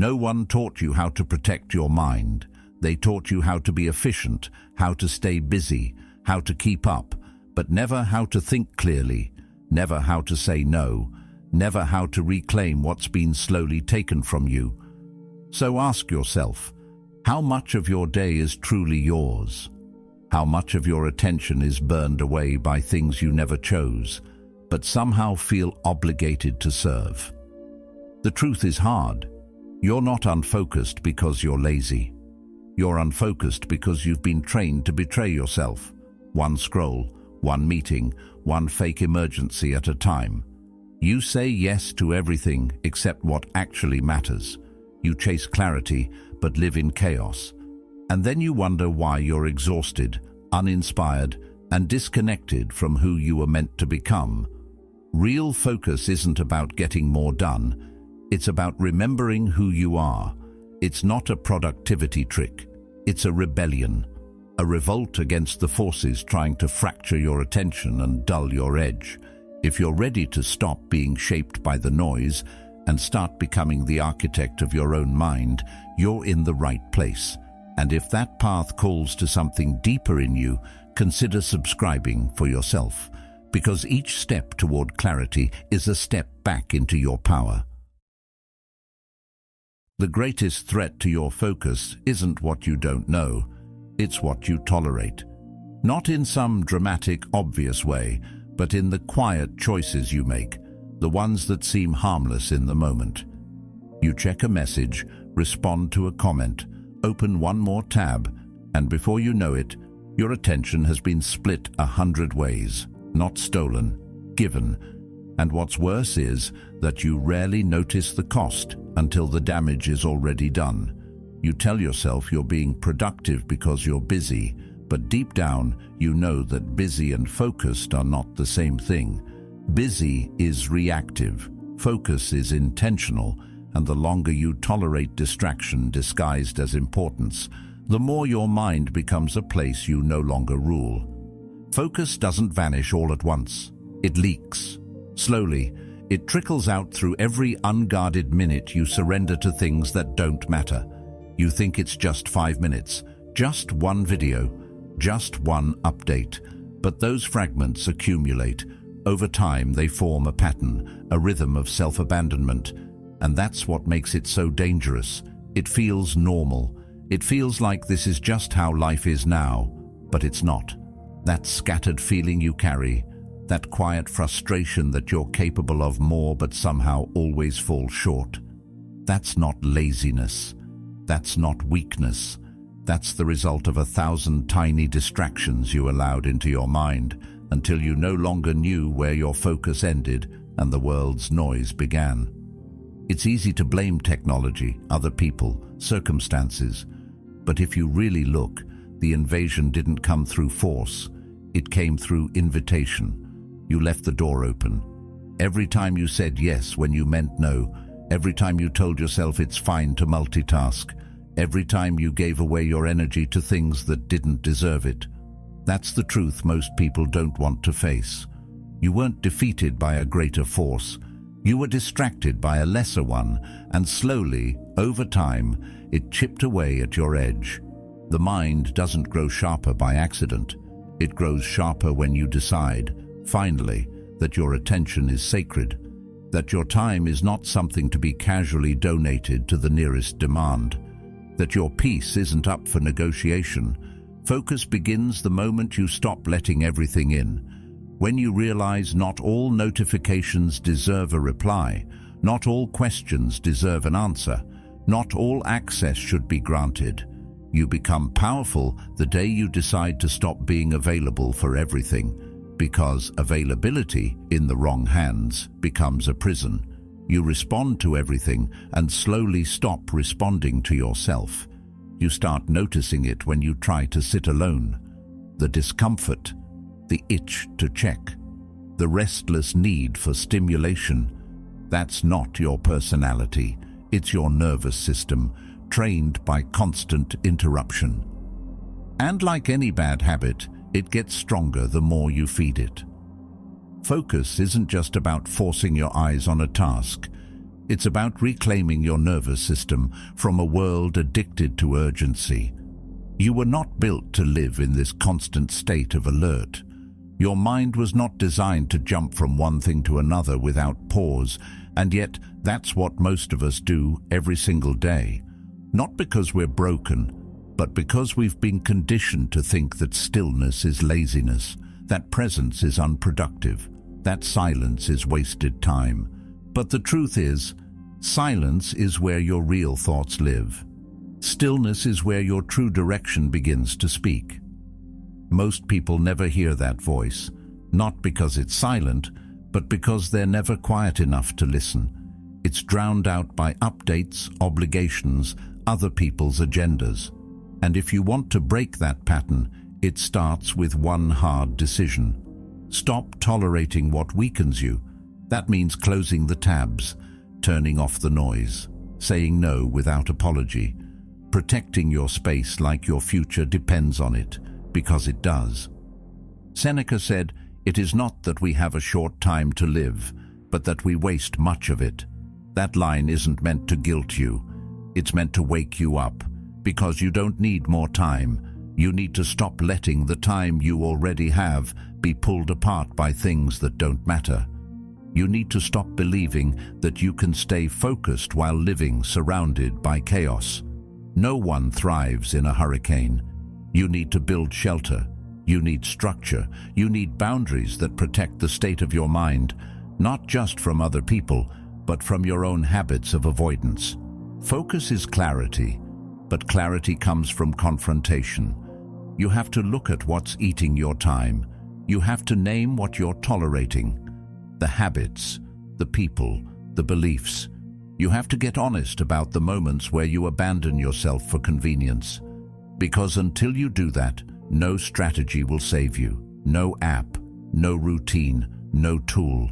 No one taught you how to protect your mind. They taught you how to be efficient, how to stay busy, how to keep up, but never how to think clearly, never how to say no, never how to reclaim what's been slowly taken from you. So ask yourself, how much of your day is truly yours? How much of your attention is burned away by things you never chose, but somehow feel obligated to serve? The truth is hard. You're not unfocused because you're lazy. You're unfocused because you've been trained to betray yourself. One scroll, one meeting, one fake emergency at a time. You say yes to everything except what actually matters. You chase clarity but live in chaos. And then you wonder why you're exhausted, uninspired, and disconnected from who you were meant to become. Real focus isn't about getting more done. It's about remembering who you are. It's not a productivity trick. It's a rebellion, a revolt against the forces trying to fracture your attention and dull your edge. If you're ready to stop being shaped by the noise and start becoming the architect of your own mind, you're in the right place. And if that path calls to something deeper in you, consider subscribing for yourself, because each step toward clarity is a step back into your power. The greatest threat to your focus isn't what you don't know, it's what you tolerate. Not in some dramatic, obvious way, but in the quiet choices you make, the ones that seem harmless in the moment. You check a message, respond to a comment, open one more tab, and before you know it, your attention has been split 100 ways, not stolen, given. And what's worse is that you rarely notice the cost until the damage is already done. You tell yourself you're being productive because you're busy, but deep down you know that busy and focused are not the same thing. Busy is reactive, focus is intentional, and the longer you tolerate distraction disguised as importance, the more your mind becomes a place you no longer rule. Focus doesn't vanish all at once. It leaks. Slowly, it trickles out through every unguarded minute you surrender to things that don't matter. You think it's just 5 minutes, just one video, just one update, but those fragments accumulate. Over time, they form a pattern, a rhythm of self-abandonment, and that's what makes it so dangerous. It feels normal. It feels like this is just how life is now, but it's not. That scattered feeling you carry, that quiet frustration that you're capable of more but somehow always fall short, that's not laziness. That's not weakness. That's the result of 1,000 tiny distractions you allowed into your mind until you no longer knew where your focus ended and the world's noise began. It's easy to blame technology, other people, circumstances, but if you really look, the invasion didn't come through force. It came through invitation. You left the door open. Every time you said yes when you meant no, every time you told yourself it's fine to multitask, every time you gave away your energy to things that didn't deserve it. That's the truth most people don't want to face. You weren't defeated by a greater force. You were distracted by a lesser one, and slowly, over time, it chipped away at your edge. The mind doesn't grow sharper by accident. It grows sharper when you decide, finally, that your attention is sacred, that your time is not something to be casually donated to the nearest demand, that your peace isn't up for negotiation. Focus begins the moment you stop letting everything in. When you realize not all notifications deserve a reply, not all questions deserve an answer, not all access should be granted. You become powerful the day you decide to stop being available for everything, because availability in the wrong hands becomes a prison. You respond to everything and slowly stop responding to yourself. You start noticing it when you try to sit alone. The discomfort, the itch to check, the restless need for stimulation. That's not your personality. It's your nervous system, trained by constant interruption. And like any bad habit, it gets stronger the more you feed it. Focus isn't just about forcing your eyes on a task. It's about reclaiming your nervous system from a world addicted to urgency. You were not built to live in this constant state of alert. Your mind was not designed to jump from one thing to another without pause, and yet that's what most of us do every single day. Not because we're broken, but because we've been conditioned to think that stillness is laziness, that presence is unproductive, that silence is wasted time. But the truth is, silence is where your real thoughts live. Stillness is where your true direction begins to speak. Most people never hear that voice, not because it's silent, but because they're never quiet enough to listen. It's drowned out by updates, obligations, other people's agendas. And if you want to break that pattern, it starts with one hard decision. Stop tolerating what weakens you. That means closing the tabs, turning off the noise, saying no without apology, protecting your space like your future depends on it, because it does. Seneca said, "It is not that we have a short time to live, but that we waste much of it." That line isn't meant to guilt you. It's meant to wake you up, because you don't need more time. You need to stop letting the time you already have be pulled apart by things that don't matter. You need to stop believing that you can stay focused while living surrounded by chaos. No one thrives in a hurricane. You need to build shelter. You need structure. You need boundaries that protect the state of your mind, not just from other people, but from your own habits of avoidance. Focus is clarity, but clarity comes from confrontation. You have to look at what's eating your time. You have to name what you're tolerating. The habits, the people, the beliefs. You have to get honest about the moments where you abandon yourself for convenience. Because until you do that, no strategy will save you. No app, no routine, no tool.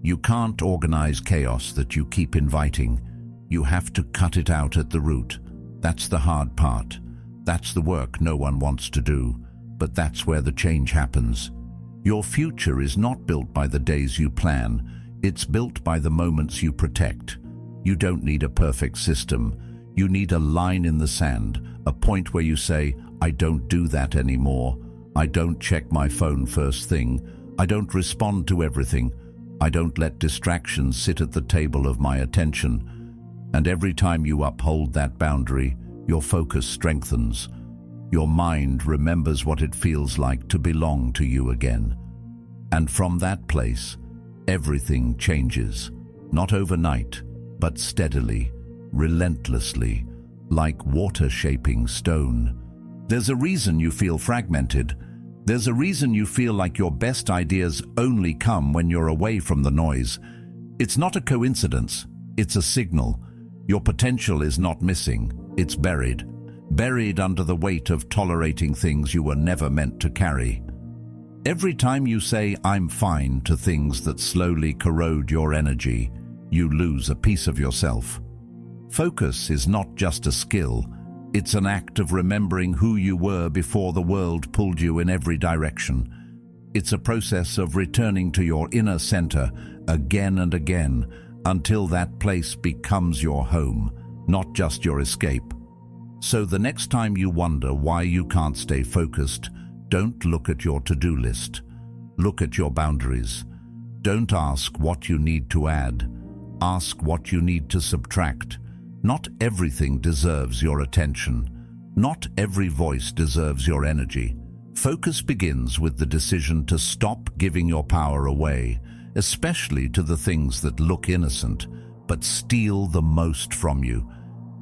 You can't organize chaos that you keep inviting. You have to cut it out at the root. That's the hard part. That's the work no one wants to do. But that's where the change happens. Your future is not built by the days you plan. It's built by the moments you protect. You don't need a perfect system. You need a line in the sand, a point where you say, "I don't do that anymore. I don't check my phone first thing. I don't respond to everything. I don't let distractions sit at the table of my attention." And every time you uphold that boundary, your focus strengthens. Your mind remembers what it feels like to belong to you again. And from that place, everything changes, not overnight, but steadily, relentlessly, like water shaping stone. There's a reason you feel fragmented. There's a reason you feel like your best ideas only come when you're away from the noise. It's not a coincidence, it's a signal. Your potential is not missing, it's buried. Buried under the weight of tolerating things you were never meant to carry. Every time you say, "I'm fine," to things that slowly corrode your energy, you lose a piece of yourself. Focus is not just a skill, it's an act of remembering who you were before the world pulled you in every direction. It's a process of returning to your inner center again and again until that place becomes your home, not just your escape. So the next time you wonder why you can't stay focused, don't look at your to-do list. Look at your boundaries. Don't ask what you need to add. Ask what you need to subtract. Not everything deserves your attention. Not every voice deserves your energy. Focus begins with the decision to stop giving your power away, especially to the things that look innocent, but steal the most from you.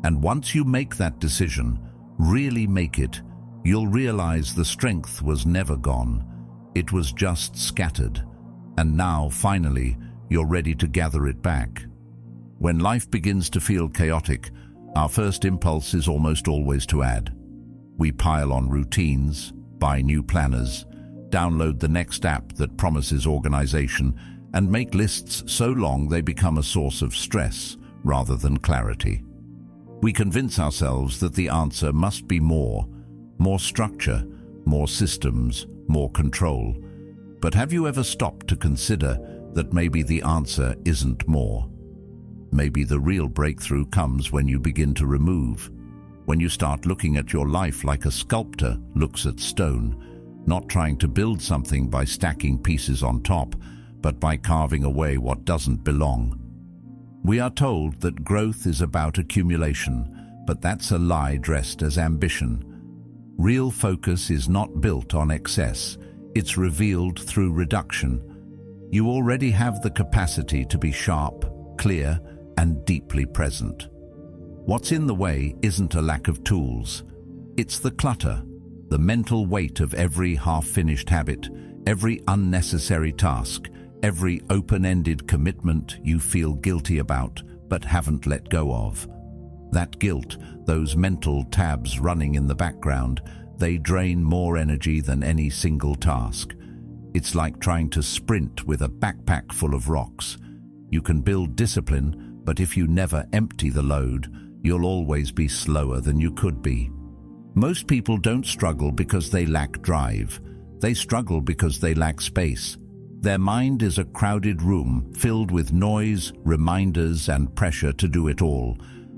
And once you make that decision, really make it, you'll realize the strength was never gone. It was just scattered. And now, finally, you're ready to gather it back. When life begins to feel chaotic, our first impulse is almost always to add. We pile on routines, buy new planners, download the next app that promises organization, and make lists so long they become a source of stress rather than clarity. We convince ourselves that the answer must be more structure, more systems, more control. But have you ever stopped to consider that maybe the answer isn't more? Maybe the real breakthrough comes when you begin to remove. When you start looking at your life like a sculptor looks at stone, not trying to build something by stacking pieces on top, but by carving away what doesn't belong. We are told that growth is about accumulation, but that's a lie dressed as ambition. Real focus is not built on excess, it's revealed through reduction. You already have the capacity to be sharp, clear, and deeply present. What's in the way isn't a lack of tools. It's the clutter, the mental weight of every half-finished habit, every unnecessary task, every open-ended commitment you feel guilty about but haven't let go of. That guilt, those mental tabs running in the background, they drain more energy than any single task. It's like trying to sprint with a backpack full of rocks. You can build discipline, but if you never empty the load, you'll always be slower than you could be. Most people don't struggle because they lack drive. They struggle because they lack space. Their mind is a crowded room filled with noise, reminders, and pressure to do it all.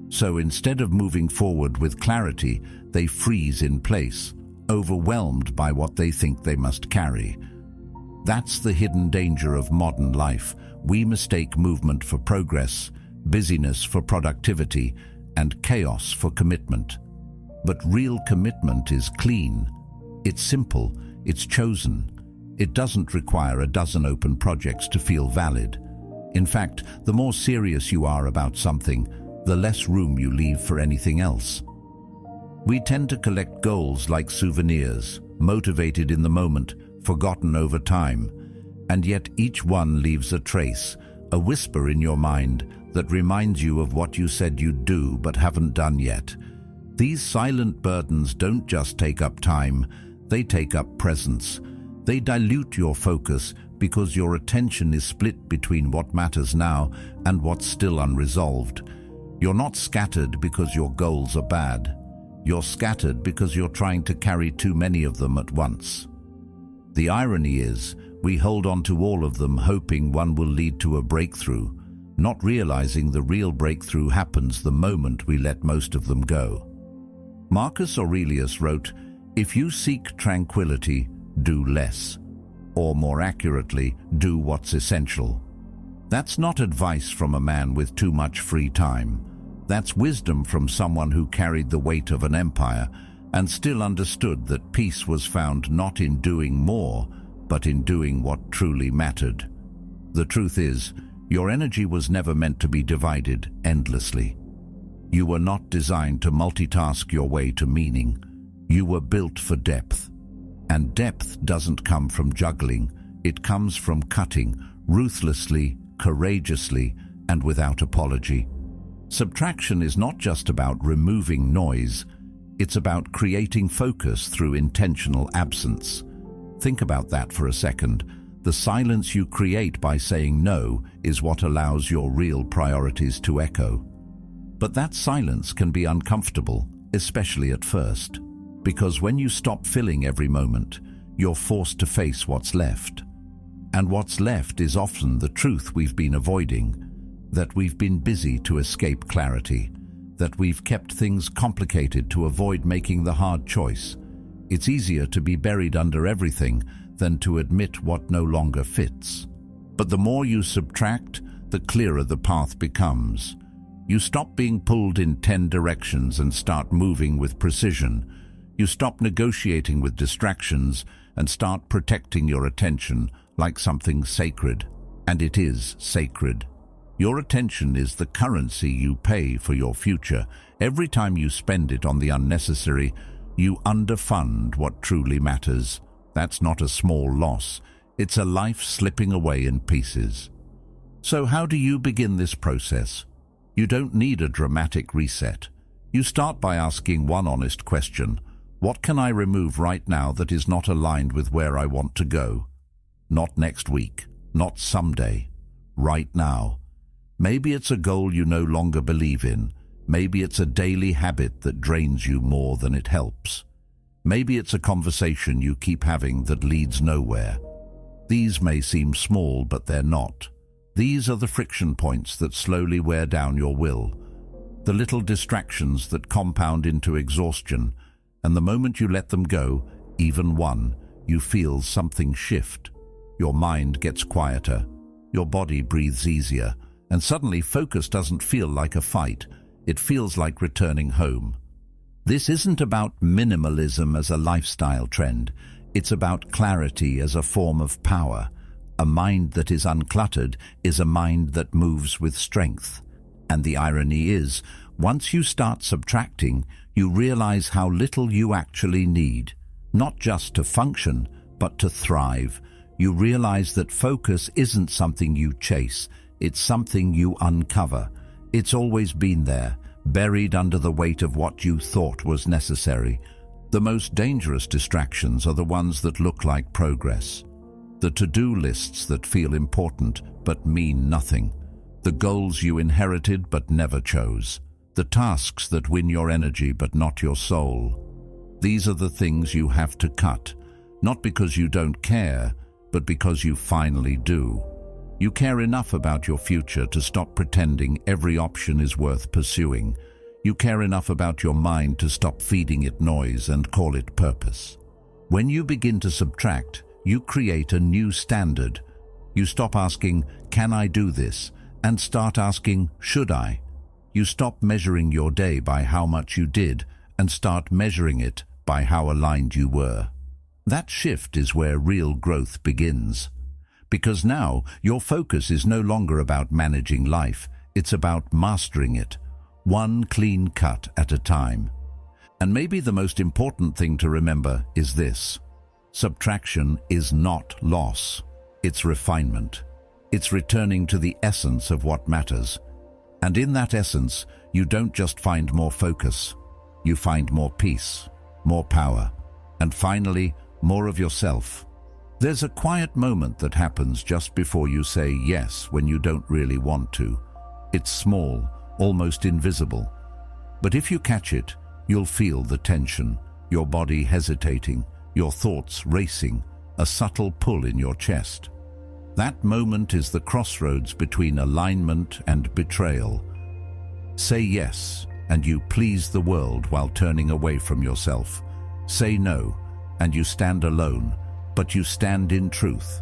So instead of moving forward with clarity, they freeze in place, overwhelmed by what they think they must carry. That's the hidden danger of modern life. We mistake movement for progress, busyness for productivity, and chaos for commitment. But real commitment is clean. It's simple, it's chosen. It doesn't require a dozen open projects to feel valid. In fact, the more serious you are about something, the less room you leave for anything else. We tend to collect goals like souvenirs, motivated in the moment, forgotten over time, and yet each one leaves a trace, a whisper in your mind that reminds you of what you said you'd do but haven't done yet. These silent burdens don't just take up time, they take up presence. They dilute your focus because your attention is split between what matters now and what's still unresolved. You're not scattered because your goals are bad. You're scattered because you're trying to carry too many of them at once. The irony is, we hold on to all of them hoping one will lead to a breakthrough, not realizing the real breakthrough happens the moment we let most of them go. Marcus Aurelius wrote, "If you seek tranquility, do less, or more accurately, do what's essential." That's not advice from a man with too much free time. That's wisdom from someone who carried the weight of an empire and still understood that peace was found not in doing more, but in doing what truly mattered. The truth is, your energy was never meant to be divided endlessly. You were not designed to multitask your way to meaning. You were built for depth. And depth doesn't come from juggling, it comes from cutting, ruthlessly, courageously, and without apology. Subtraction is not just about removing noise, it's about creating focus through intentional absence. Think about that for a second. The silence you create by saying no is what allows your real priorities to echo. But that silence can be uncomfortable, especially at first. Because when you stop filling every moment, you're forced to face what's left. And what's left is often the truth we've been avoiding, that we've been busy to escape clarity, that we've kept things complicated to avoid making the hard choice. It's easier to be buried under everything than to admit what no longer fits. But the more you subtract, the clearer the path becomes. You stop being pulled in 10 directions and start moving with precision. You stop negotiating with distractions and start protecting your attention like something sacred. And it is sacred. Your attention is the currency you pay for your future. Every time you spend it on the unnecessary, you underfund what truly matters. That's not a small loss. It's a life slipping away in pieces. So how do you begin this process? You don't need a dramatic reset. You start by asking one honest question. What can I remove right now that is not aligned with where I want to go? Not next week, not someday, right now. Maybe it's a goal you no longer believe in. Maybe it's a daily habit that drains you more than it helps. Maybe it's a conversation you keep having that leads nowhere. These may seem small, but they're not. These are the friction points that slowly wear down your will, the little distractions that compound into exhaustion, and the moment you let them go, even one, you feel something shift. Your mind gets quieter, your body breathes easier, and suddenly focus doesn't feel like a fight, it feels like returning home. This isn't about minimalism as a lifestyle trend, it's about clarity as a form of power. A mind that is uncluttered is a mind that moves with strength. And the irony is, once you start subtracting, you realize how little you actually need, not just to function, but to thrive. You realize that focus isn't something you chase, it's something you uncover. It's always been there, buried under the weight of what you thought was necessary. The most dangerous distractions are the ones that look like progress. The to-do lists that feel important but mean nothing. The goals you inherited but never chose. The tasks that win your energy but not your soul. These are the things you have to cut, not because you don't care, but because you finally do. You care enough about your future to stop pretending every option is worth pursuing. You care enough about your mind to stop feeding it noise and call it purpose. When you begin to subtract, you create a new standard. You stop asking, "Can I do this?" and start asking, "Should I?" You stop measuring your day by how much you did and start measuring it by how aligned you were. That shift is where real growth begins. Because now your focus is no longer about managing life, it's about mastering it, one clean cut at a time. And maybe the most important thing to remember is this: subtraction is not loss, it's refinement. It's returning to the essence of what matters. And in that essence, you don't just find more focus, you find more peace, more power, and finally, more of yourself. There's a quiet moment that happens just before you say yes when you don't really want to. It's small, almost invisible. But if you catch it, you'll feel the tension, your body hesitating, your thoughts racing, a subtle pull in your chest. That moment is the crossroads between alignment and betrayal. Say yes, and you please the world while turning away from yourself. Say no, and you stand alone, but you stand in truth.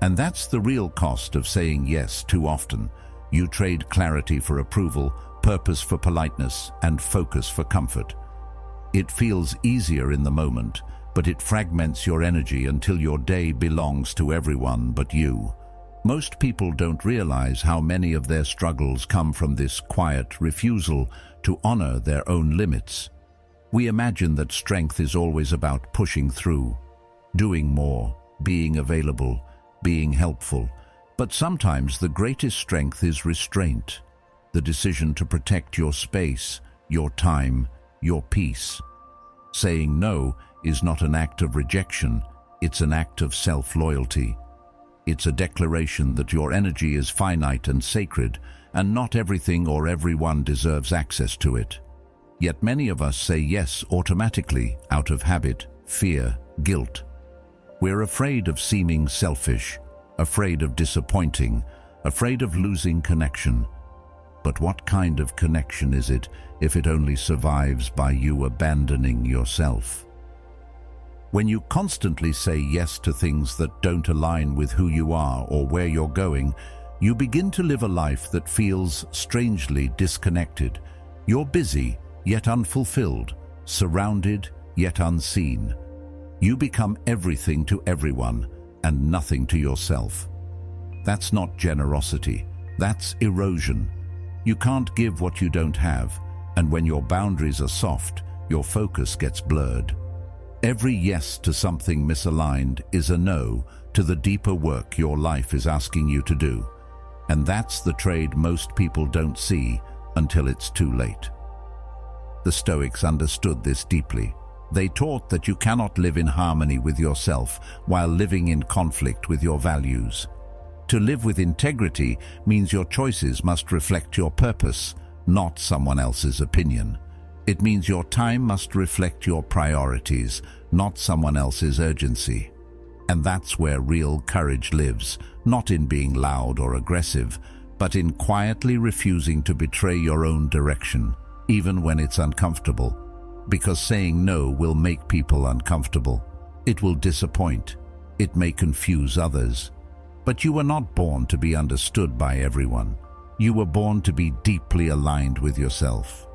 And that's the real cost of saying yes too often. You trade clarity for approval, purpose for politeness, and focus for comfort. It feels easier in the moment, but it fragments your energy until your day belongs to everyone but you. Most people don't realize how many of their struggles come from this quiet refusal to honor their own limits. We imagine that strength is always about pushing through, doing more, being available, being helpful. But sometimes the greatest strength is restraint, the decision to protect your space, your time, your peace. Saying no is not an act of rejection, it's an act of self-loyalty. It's a declaration that your energy is finite and sacred, and not everything or everyone deserves access to it. Yet many of us say yes automatically, out of habit, fear, guilt. We're afraid of seeming selfish, afraid of disappointing, afraid of losing connection. But what kind of connection is it if it only survives by you abandoning yourself? When you constantly say yes to things that don't align with who you are or where you're going, you begin to live a life that feels strangely disconnected. You're busy, yet unfulfilled, surrounded, yet unseen. You become everything to everyone and nothing to yourself. That's not generosity, that's erosion. You can't give what you don't have, and when your boundaries are soft, your focus gets blurred. Every yes to something misaligned is a no to the deeper work your life is asking you to do. And that's the trade most people don't see until it's too late. The Stoics understood this deeply. They taught that you cannot live in harmony with yourself while living in conflict with your values. To live with integrity means your choices must reflect your purpose, not someone else's opinion. It means your time must reflect your priorities, not someone else's urgency. And that's where real courage lives, not in being loud or aggressive, but in quietly refusing to betray your own direction, even when it's uncomfortable. Because saying no will make people uncomfortable. It will disappoint. It may confuse others. But you were not born to be understood by everyone. You were born to be deeply aligned with yourself.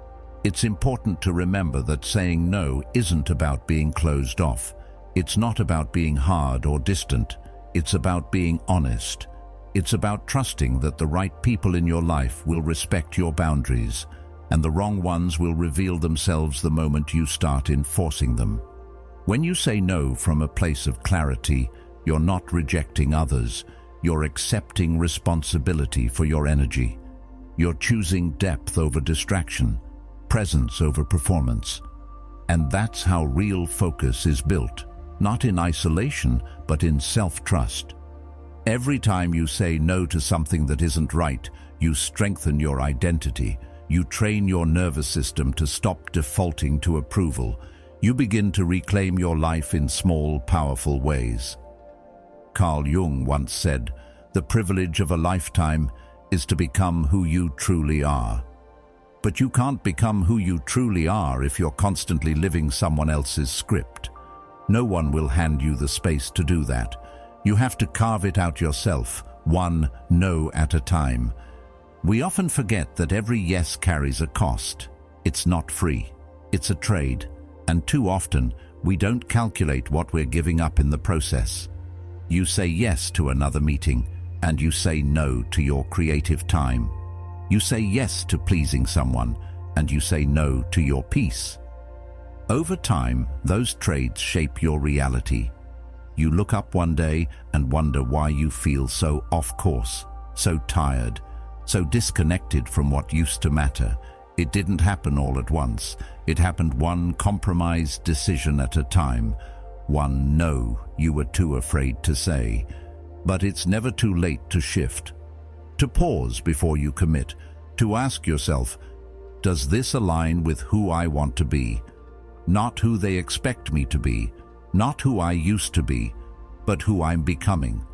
It's important to remember that saying no isn't about being closed off. It's not about being hard or distant. It's about being honest. It's about trusting that the right people in your life will respect your boundaries, and the wrong ones will reveal themselves the moment you start enforcing them. When you say no from a place of clarity, you're not rejecting others. You're accepting responsibility for your energy. You're choosing depth over distraction, presence over performance. And that's how real focus is built, not in isolation, but in self-trust. Every time you say no to something that isn't right, you strengthen your identity. You train your nervous system to stop defaulting to approval. You begin to reclaim your life in small, powerful ways. Carl Jung once said, "The privilege of a lifetime is to become who you truly are." But you can't become who you truly are if you're constantly living someone else's script. No one will hand you the space to do that. You have to carve it out yourself, one no at a time. We often forget that every yes carries a cost. It's not free. It's a trade. And too often, we don't calculate what we're giving up in the process. You say yes to another meeting, and you say no to your creative time. You say yes to pleasing someone, and you say no to your peace. Over time, those trades shape your reality. You look up one day and wonder why you feel so off course, so tired, so disconnected from what used to matter. It didn't happen all at once. It happened one compromised decision at a time, one no you were too afraid to say. But it's never too late to shift, to pause before you commit, to ask yourself, does this align with who I want to be? Not who they expect me to be, not who I used to be, but who I'm becoming.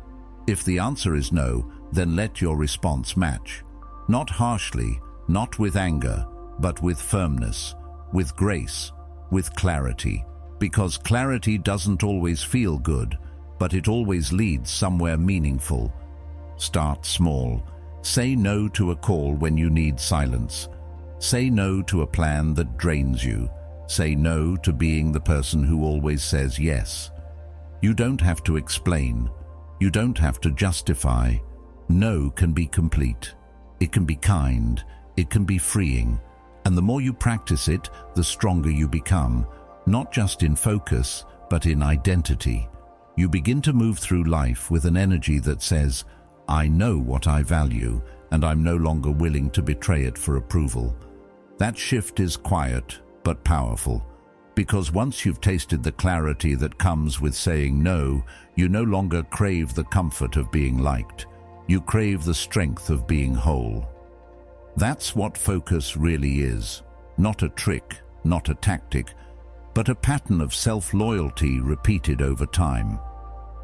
If the answer is no, then let your response match. Not harshly, not with anger, but with firmness, with grace, with clarity. Because clarity doesn't always feel good, but it always leads somewhere meaningful. Start small. Say no to a call when you need silence. Say no to a plan that drains you. Say no to being the person who always says yes. You don't have to explain. You don't have to justify. No can be complete. It can be kind. It can be freeing. And the more you practice it, the stronger you become, not just in focus, but in identity. You begin to move through life with an energy that says, I know what I value, and I'm no longer willing to betray it for approval. That shift is quiet, but powerful, because once you've tasted the clarity that comes with saying no, you no longer crave the comfort of being liked. You crave the strength of being whole. That's what focus really is. Not a trick, not a tactic, but a pattern of self-loyalty repeated over time.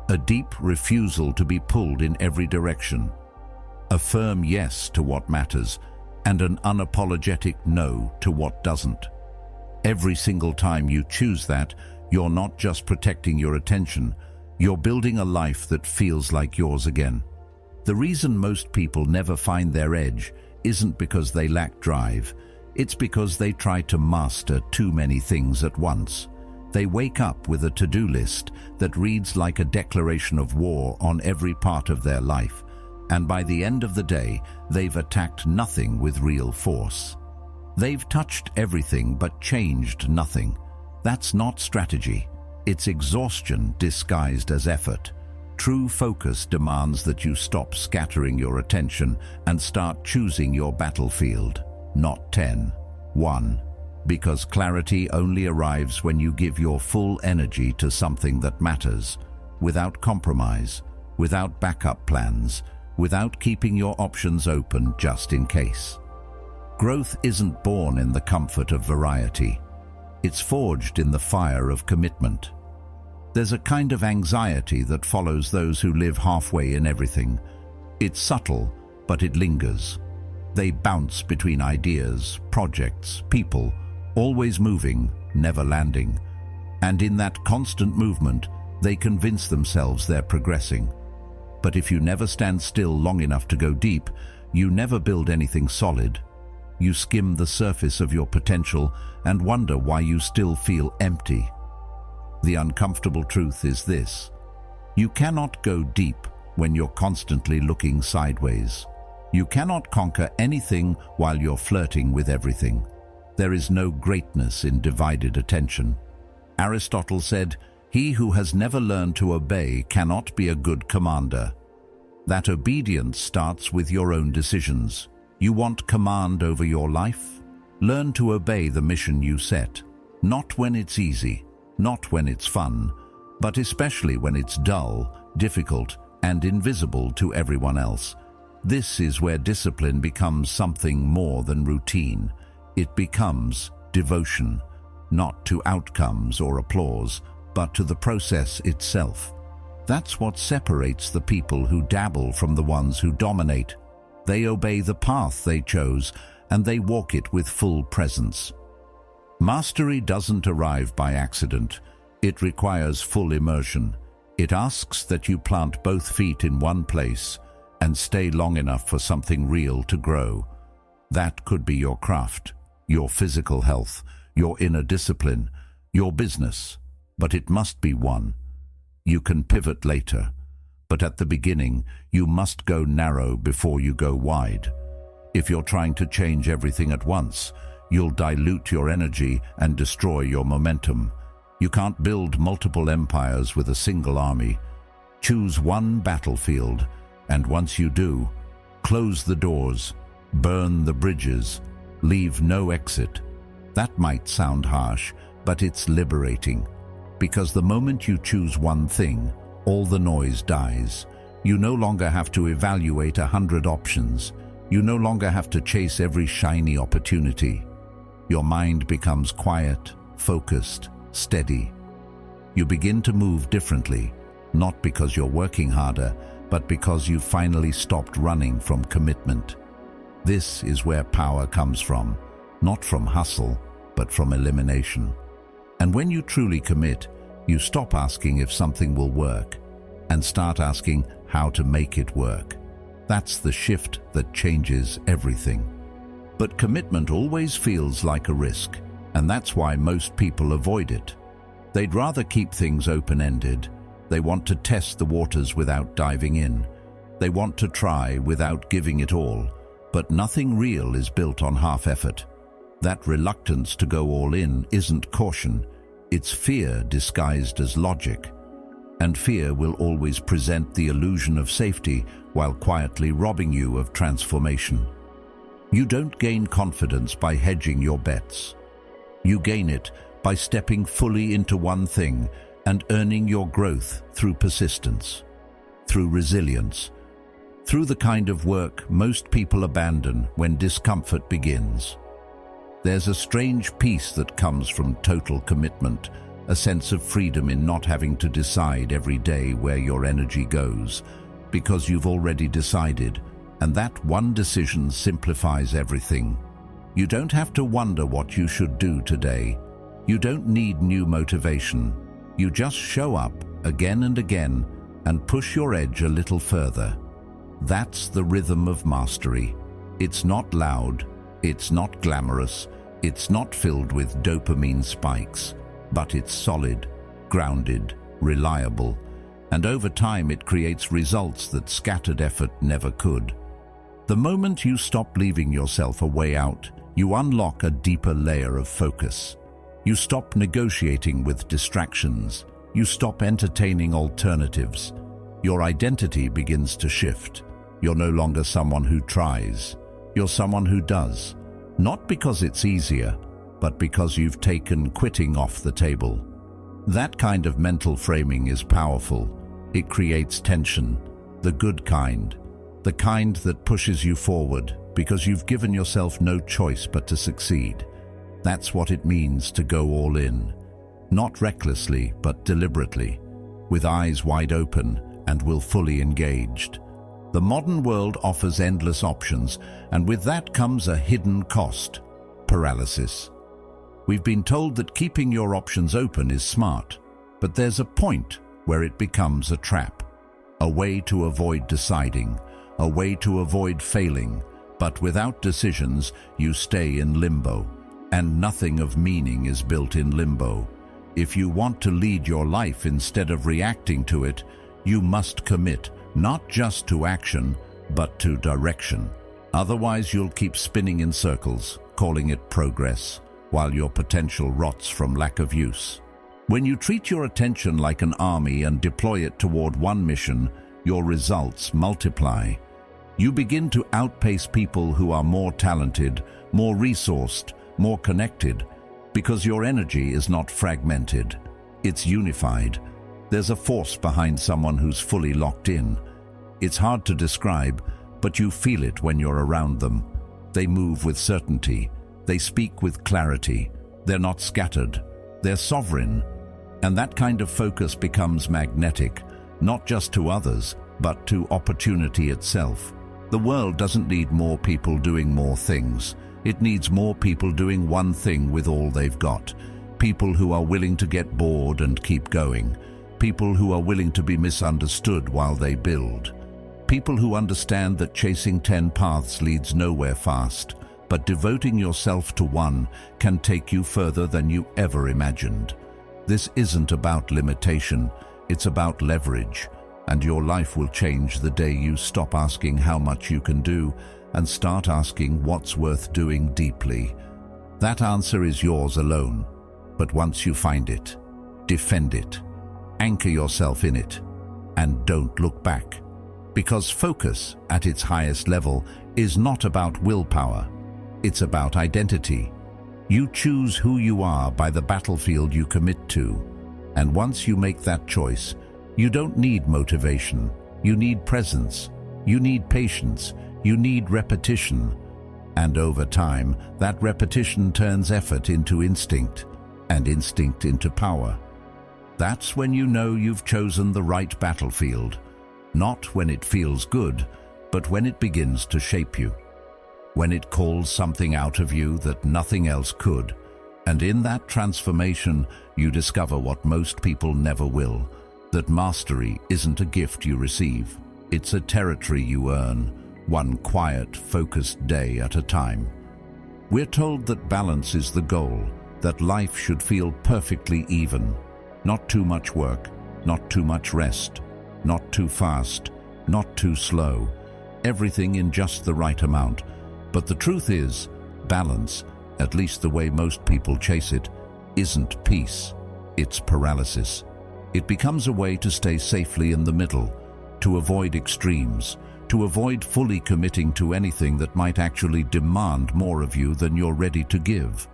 A deep refusal to be pulled in every direction. A firm yes to what matters, and an unapologetic no to what doesn't. Every single time you choose that, you're not just protecting your attention, you're building a life that feels like yours again. The reason most people never find their edge isn't because they lack drive, it's because they try to master too many things at once. They wake up with a to-do list that reads like a declaration of war on every part of their life, and by the end of the day, they've attacked nothing with real force. They've touched everything but changed nothing. That's not strategy. It's exhaustion disguised as effort. True focus demands that you stop scattering your attention and start choosing your battlefield, not 10, 1. Because clarity only arrives when you give your full energy to something that matters, without compromise, without backup plans, without keeping your options open just in case. Growth isn't born in the comfort of variety. It's forged in the fire of commitment. There's a kind of anxiety that follows those who live halfway in everything. It's subtle, but it lingers. They bounce between ideas, projects, people, always moving, never landing. And in that constant movement, they convince themselves they're progressing. But if you never stand still long enough to go deep, you never build anything solid. You skim the surface of your potential and wonder why you still feel empty. The uncomfortable truth is this: you cannot go deep when you're constantly looking sideways. You cannot conquer anything while you're flirting with everything. There is no greatness in divided attention. Aristotle said, "He who has never learned to obey cannot be a good commander." That obedience starts with your own decisions. You want command over your life? Learn to obey the mission you set. Not when it's easy, not when it's fun, but especially when it's dull, difficult, and invisible to everyone else. This is where discipline becomes something more than routine. It becomes devotion, not to outcomes or applause, but to the process itself. That's what separates the people who dabble from the ones who dominate. They obey the path they chose, and they walk it with full presence. Mastery doesn't arrive by accident. It requires full immersion. It asks that you plant both feet in one place and stay long enough for something real to grow. That could be your craft, your physical health, your inner discipline, your business, but it must be one. You can pivot later, but at the beginning, you must go narrow before you go wide. If you're trying to change everything at once, you'll dilute your energy and destroy your momentum. You can't build multiple empires with a single army. Choose one battlefield, and once you do, close the doors, burn the bridges, leave no exit. That might sound harsh, but it's liberating. Because the moment you choose one thing, all the noise dies. You no longer have to evaluate 100 options. You no longer have to chase every shiny opportunity. Your mind becomes quiet, focused, steady. You begin to move differently, not because you're working harder, but because you've finally stopped running from commitment. This is where power comes from, not from hustle, but from elimination. And when you truly commit, you stop asking if something will work and start asking how to make it work. That's the shift that changes everything. But commitment always feels like a risk, and that's why most people avoid it. They'd rather keep things open-ended. They want to test the waters without diving in. They want to try without giving it all. But nothing real is built on half-effort. That reluctance to go all in isn't caution. It's fear disguised as logic. And fear will always present the illusion of safety while quietly robbing you of transformation. You don't gain confidence by hedging your bets. You gain it by stepping fully into one thing and earning your growth through persistence, through resilience, through the kind of work most people abandon when discomfort begins. There's a strange peace that comes from total commitment, a sense of freedom in not having to decide every day where your energy goes, because you've already decided, and that one decision simplifies everything. You don't have to wonder what you should do today. You don't need new motivation. You just show up again and again and push your edge a little further. That's the rhythm of mastery. It's not loud, it's not glamorous, it's not filled with dopamine spikes, but it's solid, grounded, reliable, and over time it creates results that scattered effort never could. The moment you stop leaving yourself a way out, you unlock a deeper layer of focus. You stop negotiating with distractions. You stop entertaining alternatives. Your identity begins to shift. You're no longer someone who tries. You're someone who does. Not because it's easier, but because you've taken quitting off the table. That kind of mental framing is powerful. It creates tension, the good kind, the kind that pushes you forward because you've given yourself no choice but to succeed. That's what it means to go all in. Not recklessly, but deliberately. with eyes wide open and willfully engaged. The modern world offers endless options, and with that comes a hidden cost: paralysis. We've been told that keeping your options open is smart, but there's a point where it becomes a trap, a way to avoid deciding, a way to avoid failing. But without decisions, you stay in limbo, and nothing of meaning is built in limbo. If you want to lead your life instead of reacting to it, you must commit, not just to action, but to direction. Otherwise, you'll keep spinning in circles, calling it progress, while your potential rots from lack of use. When you treat your attention like an army and deploy it toward one mission, your results multiply. You begin to outpace people who are more talented, more resourced, more connected, because your energy is not fragmented, it's unified. There's a force behind someone who's fully locked in. It's hard to describe, but you feel it when you're around them. They move with certainty. They speak with clarity. They're not scattered. They're sovereign. And that kind of focus becomes magnetic, not just to others, but to opportunity itself. The world doesn't need more people doing more things. It needs more people doing one thing with all they've got. People who are willing to get bored and keep going. People who are willing to be misunderstood while they build. People who understand that chasing 10 paths leads nowhere fast, but devoting yourself to one can take you further than you ever imagined. This isn't about limitation, it's about leverage, and your life will change the day you stop asking how much you can do and start asking what's worth doing deeply. That answer is yours alone, but once you find it, defend it, anchor yourself in it, and don't look back. Because focus, at its highest level, is not about willpower, it's about identity. You choose who you are by the battlefield you commit to, and once you make that choice, you don't need motivation, you need presence, you need patience, you need repetition. And over time, that repetition turns effort into instinct, and instinct into power. That's when you know you've chosen the right battlefield. Not when it feels good, but when it begins to shape you. When it calls something out of you that nothing else could. And in that transformation, you discover what most people never will, that mastery isn't a gift you receive. It's a territory you earn, one quiet, focused day at a time. We're told that balance is the goal, that life should feel perfectly even. Not too much work, not too much rest, not too fast, not too slow. Everything in just the right amount. But the truth is, balance, at least the way most people chase it, isn't peace. It's paralysis. It becomes a way to stay safely in the middle, to avoid extremes, to avoid fully committing to anything that might actually demand more of you than you're ready to give.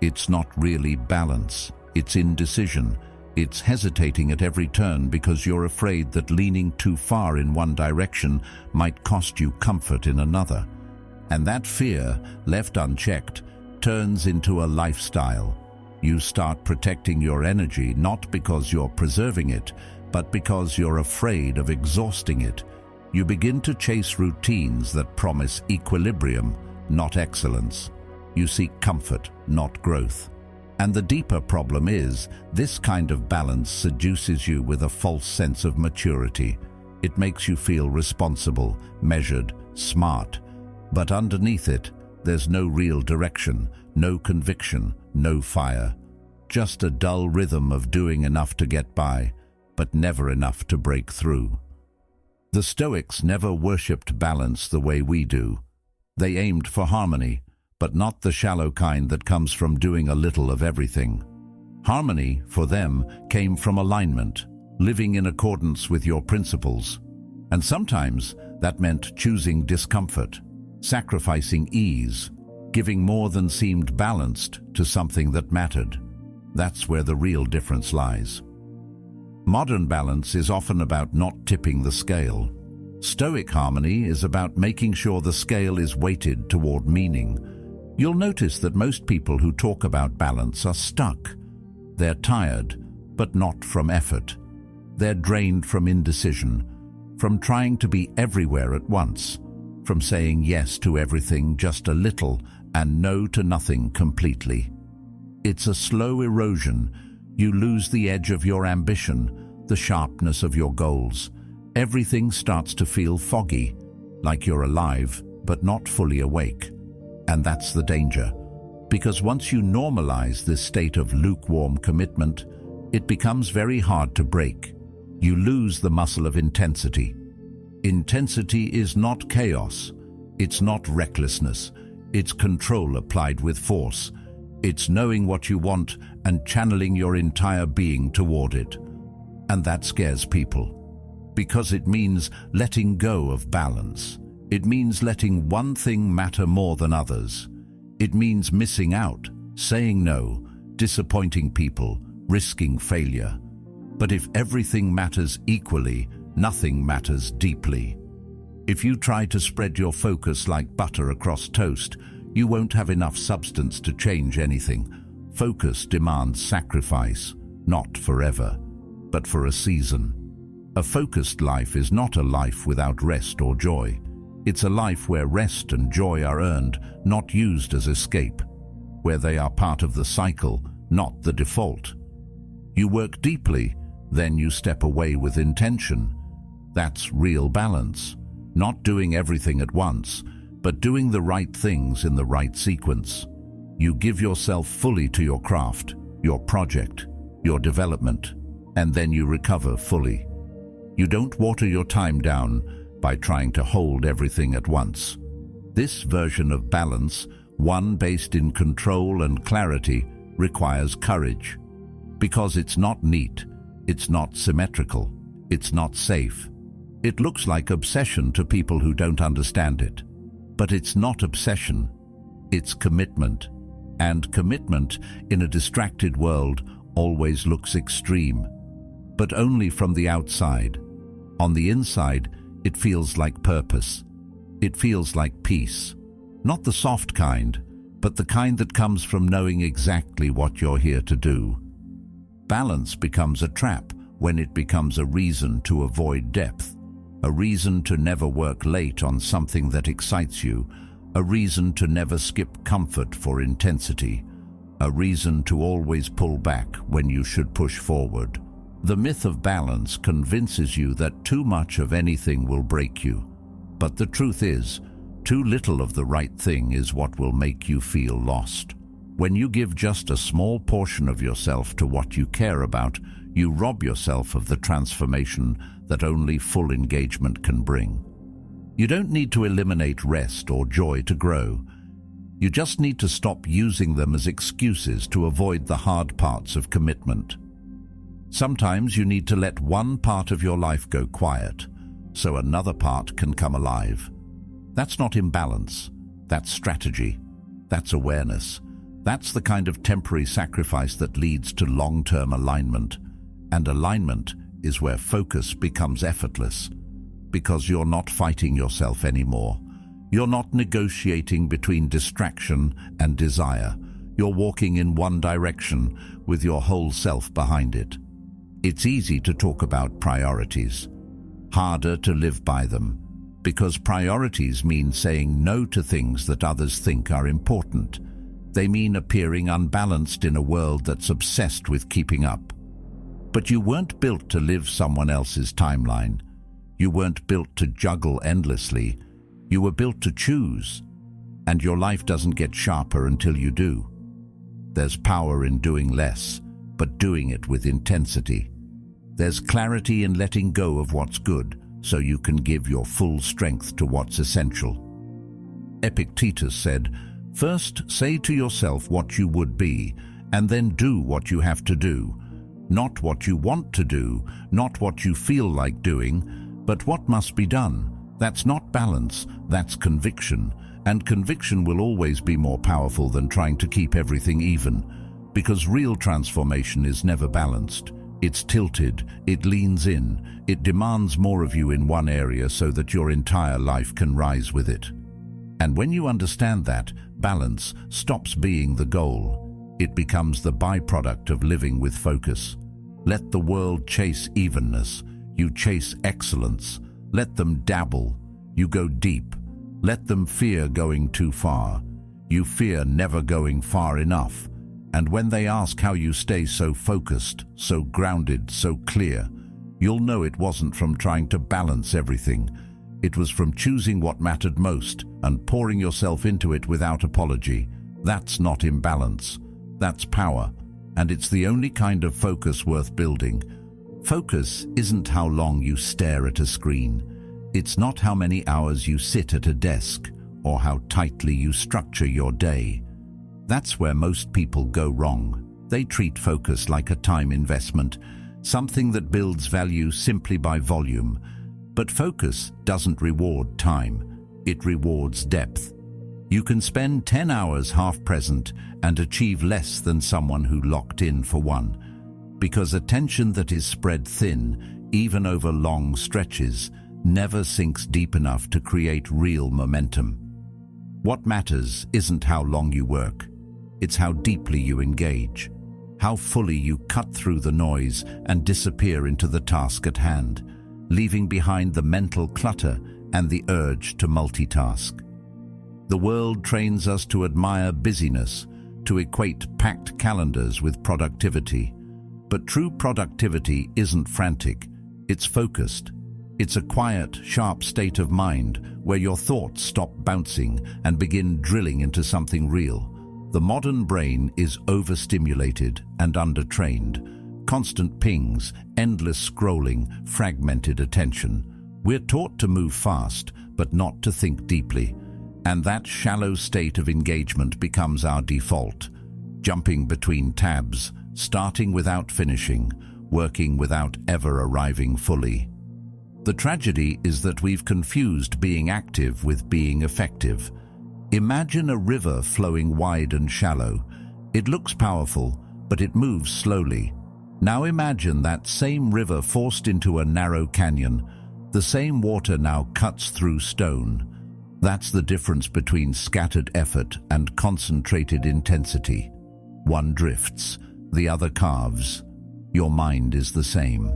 It's not really balance. It's indecision. It's hesitating at every turn because you're afraid that leaning too far in one direction might cost you comfort in another. And that fear, left unchecked, turns into a lifestyle. You start protecting your energy not because you're preserving it, but because you're afraid of exhausting it. You begin to chase routines that promise equilibrium, not excellence. You seek comfort, not growth. And the deeper problem is, this kind of balance seduces you with a false sense of maturity. It makes you feel responsible, measured, smart. But underneath it, there's no real direction, no conviction, no fire. Just a dull rhythm of doing enough to get by, but never enough to break through. The Stoics never worshipped balance the way we do. They aimed for harmony, but not the shallow kind that comes from doing a little of everything. Harmony, for them, came from alignment, living in accordance with your principles. And sometimes that meant choosing discomfort, sacrificing ease, giving more than seemed balanced to something that mattered. That's where the real difference lies. Modern balance is often about not tipping the scale. Stoic harmony is about making sure the scale is weighted toward meaning. You'll notice that most people who talk about balance are stuck. They're tired, but not from effort. They're drained from indecision, from trying to be everywhere at once, from saying yes to everything just a little and no to nothing completely. It's a slow erosion. You lose the edge of your ambition, the sharpness of your goals. Everything starts to feel foggy, like you're alive but not fully awake. And that's the danger, because once you normalize this state of lukewarm commitment, it becomes very hard to break. You lose the muscle of intensity. Intensity is not chaos. It's not recklessness. It's control applied with force. It's knowing what you want and channeling your entire being toward it. And that scares people, because it means letting go of balance. It means letting one thing matter more than others. It means missing out, saying no, disappointing people, risking failure. But if everything matters equally, nothing matters deeply. If you try to spread your focus like butter across toast, you won't have enough substance to change anything. Focus demands sacrifice, not forever, but for a season. A focused life is not a life without rest or joy. It's a life where rest and joy are earned, not used as escape, where they are part of the cycle, not the default. You work deeply, then you step away with intention. That's real balance. Not doing everything at once, but doing the right things in the right sequence. You give yourself fully to your craft, your project, your development, and then you recover fully. You don't water your time down by trying to hold everything at once. This version of balance, one based in control and clarity, requires courage. Because it's not neat, it's not symmetrical, it's not safe. It looks like obsession to people who don't understand it. But it's not obsession, it's commitment. And commitment in a distracted world always looks extreme, but only from the outside. On the inside, it feels like purpose. It feels like peace. Not the soft kind, but the kind that comes from knowing exactly what you're here to do. Balance becomes a trap when it becomes a reason to avoid depth, a reason to never work late on something that excites you, a reason to never skip comfort for intensity, a reason to always pull back when you should push forward. The myth of balance convinces you that too much of anything will break you. But the truth is, too little of the right thing is what will make you feel lost. When you give just a small portion of yourself to what you care about, you rob yourself of the transformation that only full engagement can bring. You don't need to eliminate rest or joy to grow. You just need to stop using them as excuses to avoid the hard parts of commitment. Sometimes you need to let one part of your life go quiet, so another part can come alive. That's not imbalance. That's strategy. That's awareness. That's the kind of temporary sacrifice that leads to long-term alignment. And alignment is where focus becomes effortless, because you're not fighting yourself anymore. You're not negotiating between distraction and desire. You're walking in one direction with your whole self behind it. It's easy to talk about priorities, harder to live by them, because priorities mean saying no to things that others think are important. They mean appearing unbalanced in a world that's obsessed with keeping up. But you weren't built to live someone else's timeline. You weren't built to juggle endlessly. You were built to choose. And your life doesn't get sharper until you do. There's power in doing less, but doing it with intensity. There's clarity in letting go of what's good, so you can give your full strength to what's essential. Epictetus said, "First say to yourself what you would be, and then do what you have to do. Not what you want to do, not what you feel like doing, but what must be done." That's not balance, that's conviction. And conviction will always be more powerful than trying to keep everything even, because real transformation is never balanced. It's tilted, it leans in, it demands more of you in one area so that your entire life can rise with it. And when you understand that, balance stops being the goal. It becomes the byproduct of living with focus. Let the world chase evenness. You chase excellence. Let them dabble. You go deep. Let them fear going too far. You fear never going far enough. And when they ask how you stay so focused, so grounded, so clear, you'll know it wasn't from trying to balance everything. It was from choosing what mattered most and pouring yourself into it without apology. That's not imbalance. That's power. And it's the only kind of focus worth building. Focus isn't how long you stare at a screen. It's not how many hours you sit at a desk or how tightly you structure your day. That's where most people go wrong. They treat focus like a time investment, something that builds value simply by volume. But focus doesn't reward time. It rewards depth. You can spend 10 hours half present and achieve less than someone who locked in for one. Because attention that is spread thin, even over long stretches, never sinks deep enough to create real momentum. What matters isn't how long you work. It's how deeply you engage, how fully you cut through the noise and disappear into the task at hand, leaving behind the mental clutter and the urge to multitask. The world trains us to admire busyness, to equate packed calendars with productivity. But true productivity isn't frantic, it's focused. It's a quiet, sharp state of mind where your thoughts stop bouncing and begin drilling into something real. The modern brain is overstimulated and undertrained. Constant pings, endless scrolling, fragmented attention. We're taught to move fast, but not to think deeply. And that shallow state of engagement becomes our default. Jumping between tabs, starting without finishing, working without ever arriving fully. The tragedy is that we've confused being active with being effective. Imagine a river flowing wide and shallow. It looks powerful, but it moves slowly. Now imagine that same river forced into a narrow canyon. The same water now cuts through stone. That's the difference between scattered effort and concentrated intensity. One drifts, the other carves. Your mind is the same.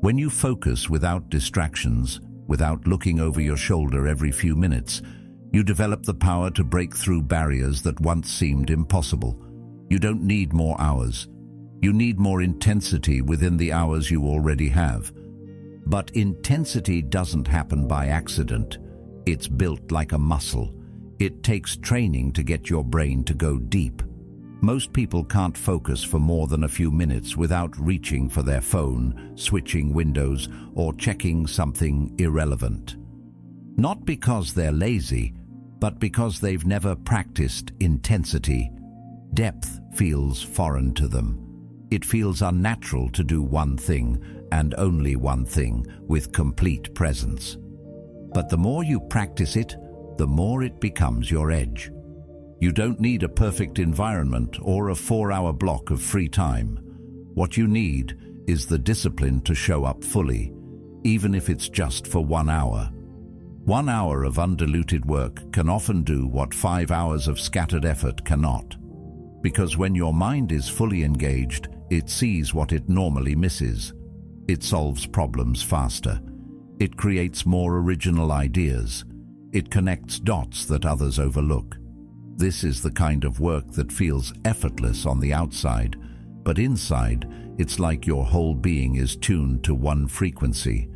When you focus without distractions, without looking over your shoulder every few minutes, you develop the power to break through barriers that once seemed impossible. You don't need more hours. You need more intensity within the hours you already have. But intensity doesn't happen by accident. It's built like a muscle. It takes training to get your brain to go deep. Most people can't focus for more than a few minutes without reaching for their phone, switching windows, or checking something irrelevant. Not because they're lazy, but because they've never practiced intensity. Depth feels foreign to them. It feels unnatural to do one thing, and only one thing, with complete presence. But the more you practice it, the more it becomes your edge. You don't need a perfect environment or a 4-hour block of free time. What you need is the discipline to show up fully, even if it's just for 1 hour. 1 hour of undiluted work can often do what 5 hours of scattered effort cannot. Because when your mind is fully engaged, it sees what it normally misses. It solves problems faster. It creates more original ideas. It connects dots that others overlook. This is the kind of work that feels effortless on the outside, but inside, it's like your whole being is tuned to one frequency.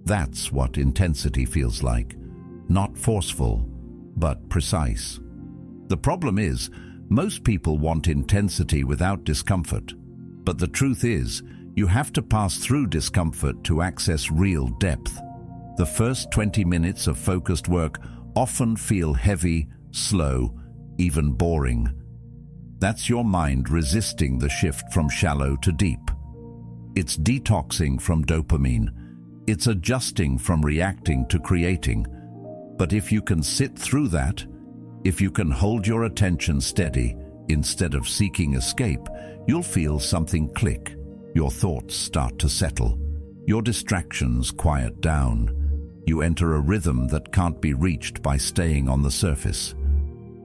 That's what intensity feels like. Not forceful, but precise. The problem is, most people want intensity without discomfort. But the truth is, you have to pass through discomfort to access real depth. The first 20 minutes of focused work often feel heavy, slow, even boring. That's your mind resisting the shift from shallow to deep. It's detoxing from dopamine. It's adjusting from reacting to creating. But if you can sit through that, if you can hold your attention steady instead of seeking escape, you'll feel something click. Your thoughts start to settle. Your distractions quiet down. You enter a rhythm that can't be reached by staying on the surface.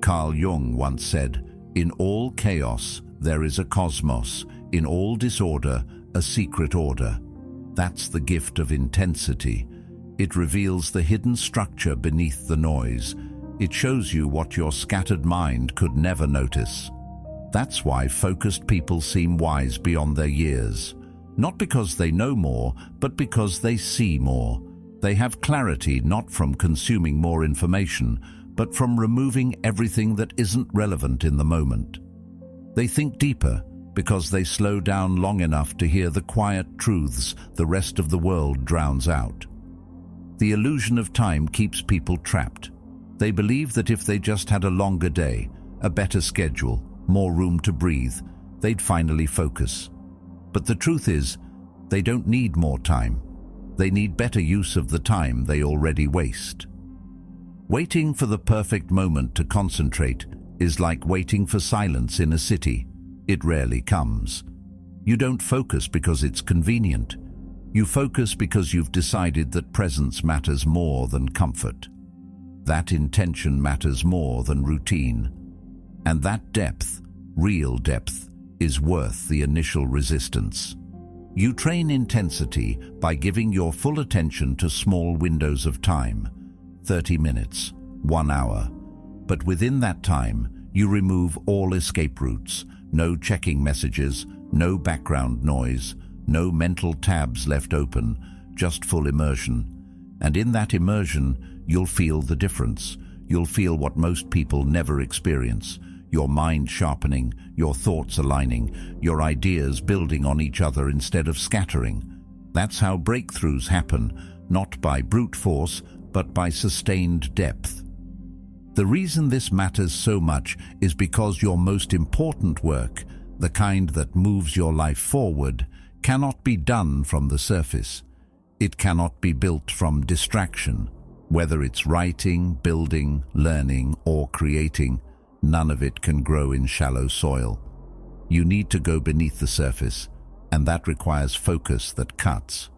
Carl Jung once said, "In all chaos, there is a cosmos. In all disorder, a secret order. That's the gift of intensity. It reveals the hidden structure beneath the noise. It shows you what your scattered mind could never notice. That's why focused people seem wise beyond their years. Not because they know more, but because they see more. They have clarity not from consuming more information, but from removing everything that isn't relevant in the moment. They think deeper because they slow down long enough to hear the quiet truths the rest of the world drowns out. The illusion of time keeps people trapped. They believe that if they just had a longer day, a better schedule, more room to breathe, they'd finally focus. But the truth is, they don't need more time. They need better use of the time they already waste. Waiting for the perfect moment to concentrate is like waiting for silence in a city. It rarely comes. You don't focus because it's convenient. You focus because you've decided that presence matters more than comfort. That intention matters more than routine. And that depth, real depth, is worth the initial resistance. You train intensity by giving your full attention to small windows of time, 30 minutes, 1 hour. But within that time, you remove all escape routes, no checking messages, no background noise, no mental tabs left open, just full immersion. And in that immersion, you'll feel the difference. You'll feel what most people never experience. Your mind sharpening, your thoughts aligning, your ideas building on each other instead of scattering. That's how breakthroughs happen, not by brute force, but by sustained depth. The reason this matters so much is because your most important work, the kind that moves your life forward, cannot be done from the surface. It cannot be built from distraction. Whether it's writing, building, learning, or creating, none of it can grow in shallow soil. You need to go beneath the surface, and that requires focus that cuts,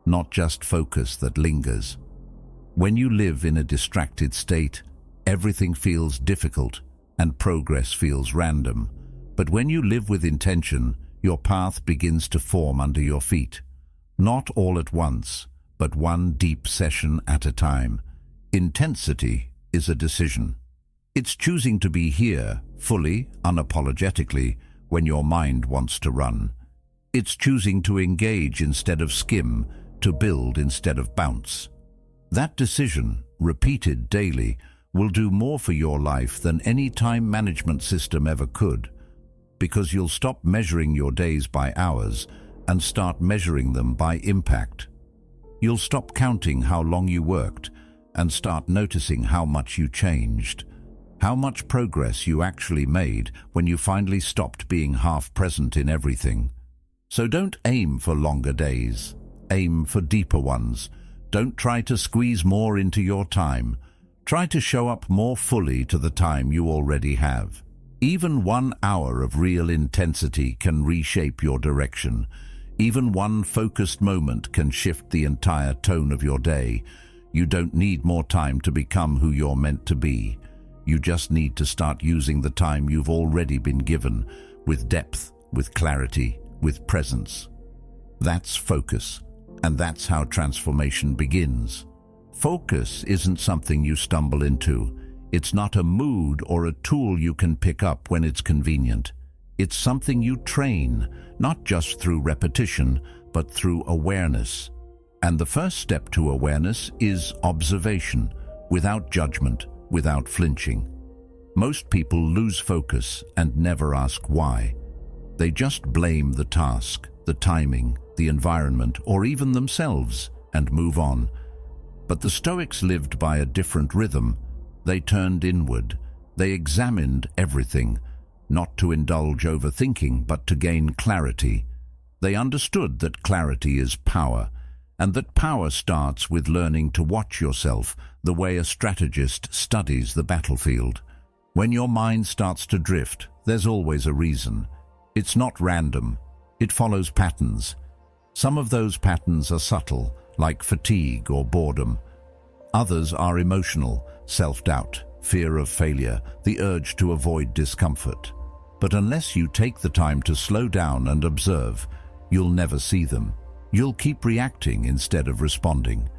not just focus that lingers. When you live in a distracted state, everything feels difficult and progress feels random. But when you live with intention, your path begins to form under your feet. Not all at once, but one deep session at a time. Intensity is a decision. It's choosing to be here, fully, unapologetically, when your mind wants to run. It's choosing to engage instead of skim, to build instead of bounce. That decision, repeated daily, will do more for your life than any time management system ever could, because you'll stop measuring your days by hours and start measuring them by impact. You'll stop counting how long you worked and start noticing how much you changed, how much progress you actually made when you finally stopped being half present in everything. So don't aim for longer days. Aim for deeper ones. Don't try to squeeze more into your time. Try to show up more fully to the time you already have. Even 1 hour of real intensity can reshape your direction. Even one focused moment can shift the entire tone of your day. You don't need more time to become who you're meant to be. You just need to start using the time you've already been given, with depth, with clarity, with presence. That's focus, and that's how transformation begins. Focus isn't something you stumble into. It's not a mood or a tool you can pick up when it's convenient. It's something you train, not just through repetition, but through awareness. And the first step to awareness is observation, without judgment, without flinching. Most people lose focus and never ask why. They just blame the task, the timing, the environment, or even themselves, and move on. But the Stoics lived by a different rhythm. They turned inward. They examined everything, not to indulge overthinking, but to gain clarity. They understood that clarity is power, and that power starts with learning to watch yourself the way a strategist studies the battlefield. When your mind starts to drift, there's always a reason. It's not random. It follows patterns. Some of those patterns are subtle, like fatigue or boredom. Others are emotional, self-doubt, fear of failure, the urge to avoid discomfort. But unless you take the time to slow down and observe, you'll never see them. You'll keep reacting instead of responding.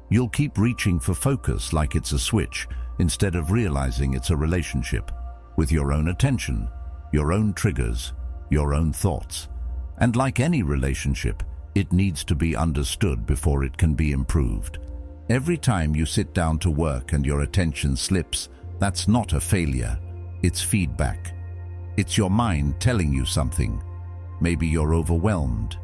You'll keep reaching for focus like it's a switch instead of realizing it's a relationship with your own attention, your own triggers, your own thoughts. And like any relationship, it needs to be understood before it can be improved. Every time you sit down to work and your attention slips, that's not a failure. It's feedback. It's your mind telling you something. Maybe you're overwhelmed.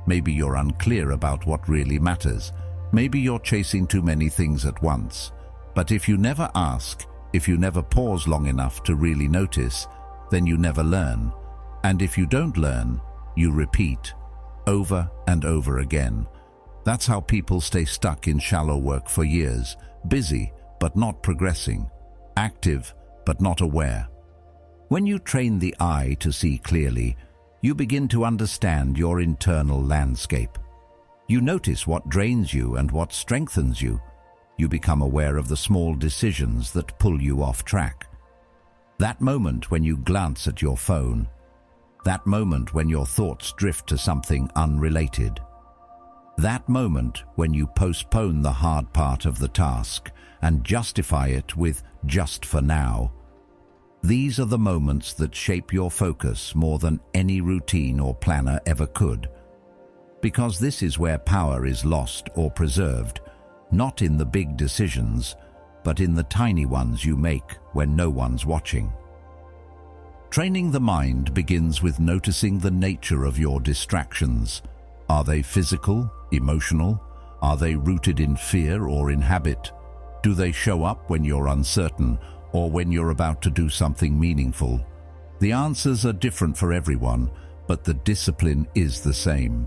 Maybe you're unclear about what really matters. Maybe you're chasing too many things at once. But if you never ask, if you never pause long enough to really notice, then you never learn. And if you don't learn, you repeat over and over again. That's how people stay stuck in shallow work for years, busy but not progressing, active but not aware. When you train the eye to see clearly, you begin to understand your internal landscape. You notice what drains you and what strengthens you. You become aware of the small decisions that pull you off track. That moment when you glance at your phone, that moment when your thoughts drift to something unrelated, that moment when you postpone the hard part of the task and justify it with "just for now." These are the moments that shape your focus more than any routine or planner ever could. Because this is where power is lost or preserved, not in the big decisions, but in the tiny ones you make when no one's watching. Training the mind begins with noticing the nature of your distractions. Are they physical, emotional? Are they rooted in fear or in habit? Do they show up when you're uncertain or when you're about to do something meaningful? The answers are different for everyone, but the discipline is the same.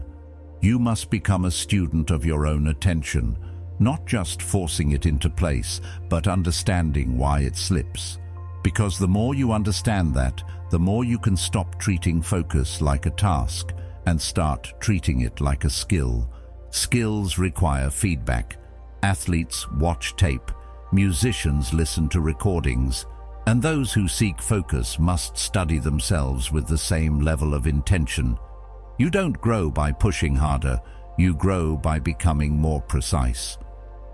You must become a student of your own attention, not just forcing it into place, but understanding why it slips. Because the more you understand that, the more you can stop treating focus like a task and start treating it like a skill. Skills require feedback. Athletes watch tape. Musicians listen to recordings, and those who seek focus must study themselves with the same level of intention. You don't grow by pushing harder, you grow by becoming more precise.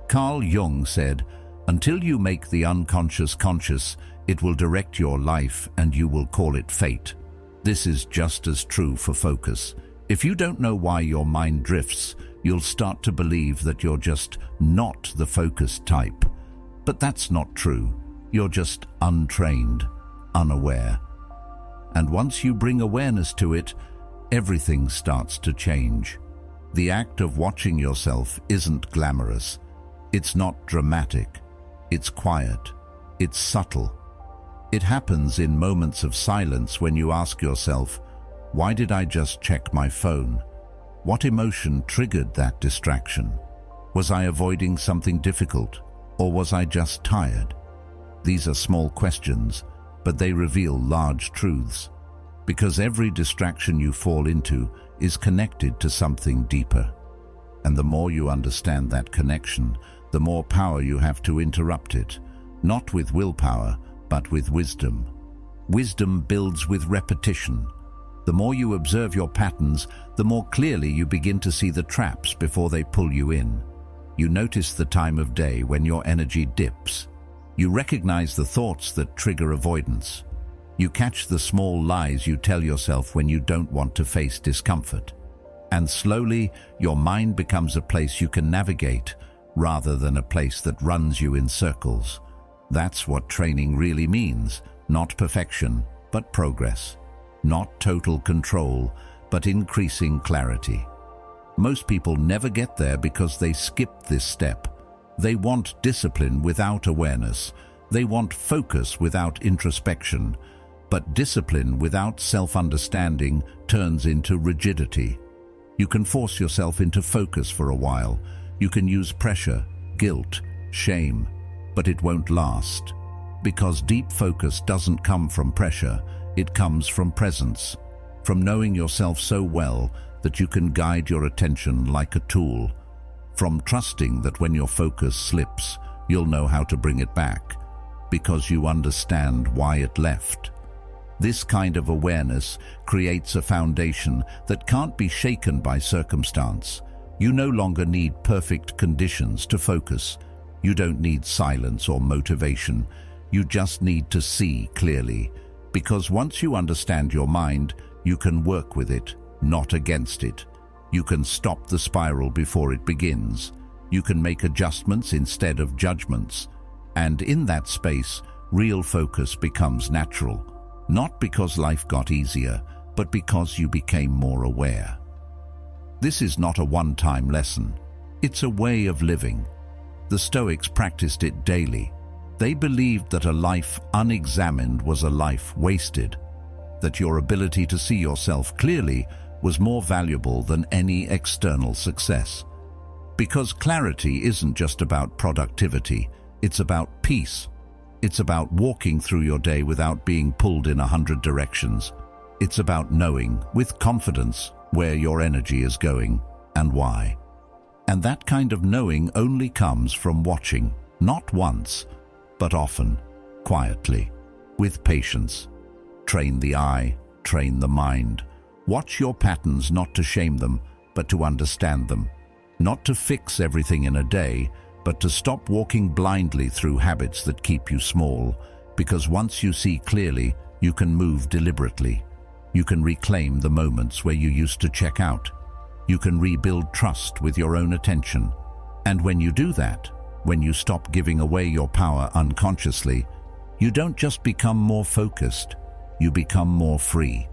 Carl Jung said, "Until you make the unconscious conscious, it will direct your life and you will call it fate." This is just as true for focus. If you don't know why your mind drifts, you'll start to believe that you're just not the focused type. But that's not true. You're just untrained, unaware. And once you bring awareness to it, everything starts to change. The act of watching yourself isn't glamorous. It's not dramatic. It's quiet. It's subtle. It happens in moments of silence when you ask yourself, why did I just check my phone? What emotion triggered that distraction? Was I avoiding something difficult? Or was I just tired? These are small questions, but they reveal large truths. Because every distraction you fall into is connected to something deeper. And the more you understand that connection, the more power you have to interrupt it, not with willpower, but with wisdom. Wisdom builds with repetition. The more you observe your patterns, the more clearly you begin to see the traps before they pull you in. You notice the time of day when your energy dips. You recognize the thoughts that trigger avoidance. You catch the small lies you tell yourself when you don't want to face discomfort. And slowly, your mind becomes a place you can navigate, rather than a place that runs you in circles. That's what training really means, not perfection, but progress. Not total control, but increasing clarity. Most people never get there because they skip this step. They want discipline without awareness. They want focus without introspection. But discipline without self-understanding turns into rigidity. You can force yourself into focus for a while. You can use pressure, guilt, shame, but it won't last. Because deep focus doesn't come from pressure, it comes from presence, from knowing yourself so well that you can guide your attention like a tool, from trusting that when your focus slips, you'll know how to bring it back, because you understand why it left. This kind of awareness creates a foundation that can't be shaken by circumstance. You no longer need perfect conditions to focus. You don't need silence or motivation. You just need to see clearly. Because once you understand your mind, you can work with it, not against it. You can stop the spiral before it begins. You can make adjustments instead of judgments. And in that space, real focus becomes natural. Not because life got easier, but because you became more aware. This is not a one-time lesson. It's a way of living. The Stoics practiced it daily. They believed that a life unexamined was a life wasted, that your ability to see yourself clearly was more valuable than any external success. Because clarity isn't just about productivity, it's about peace. It's about walking through your day without being pulled in 100 directions. It's about knowing, with confidence, where your energy is going and why. And that kind of knowing only comes from watching, not once, but often, quietly, with patience. Train the eye, train the mind. Watch your patterns not to shame them, but to understand them. Not to fix everything in a day, but to stop walking blindly through habits that keep you small, because once you see clearly, you can move deliberately. You can reclaim the moments where you used to check out. You can rebuild trust with your own attention. And when you do that, when you stop giving away your power unconsciously, you don't just become more focused, you become more free.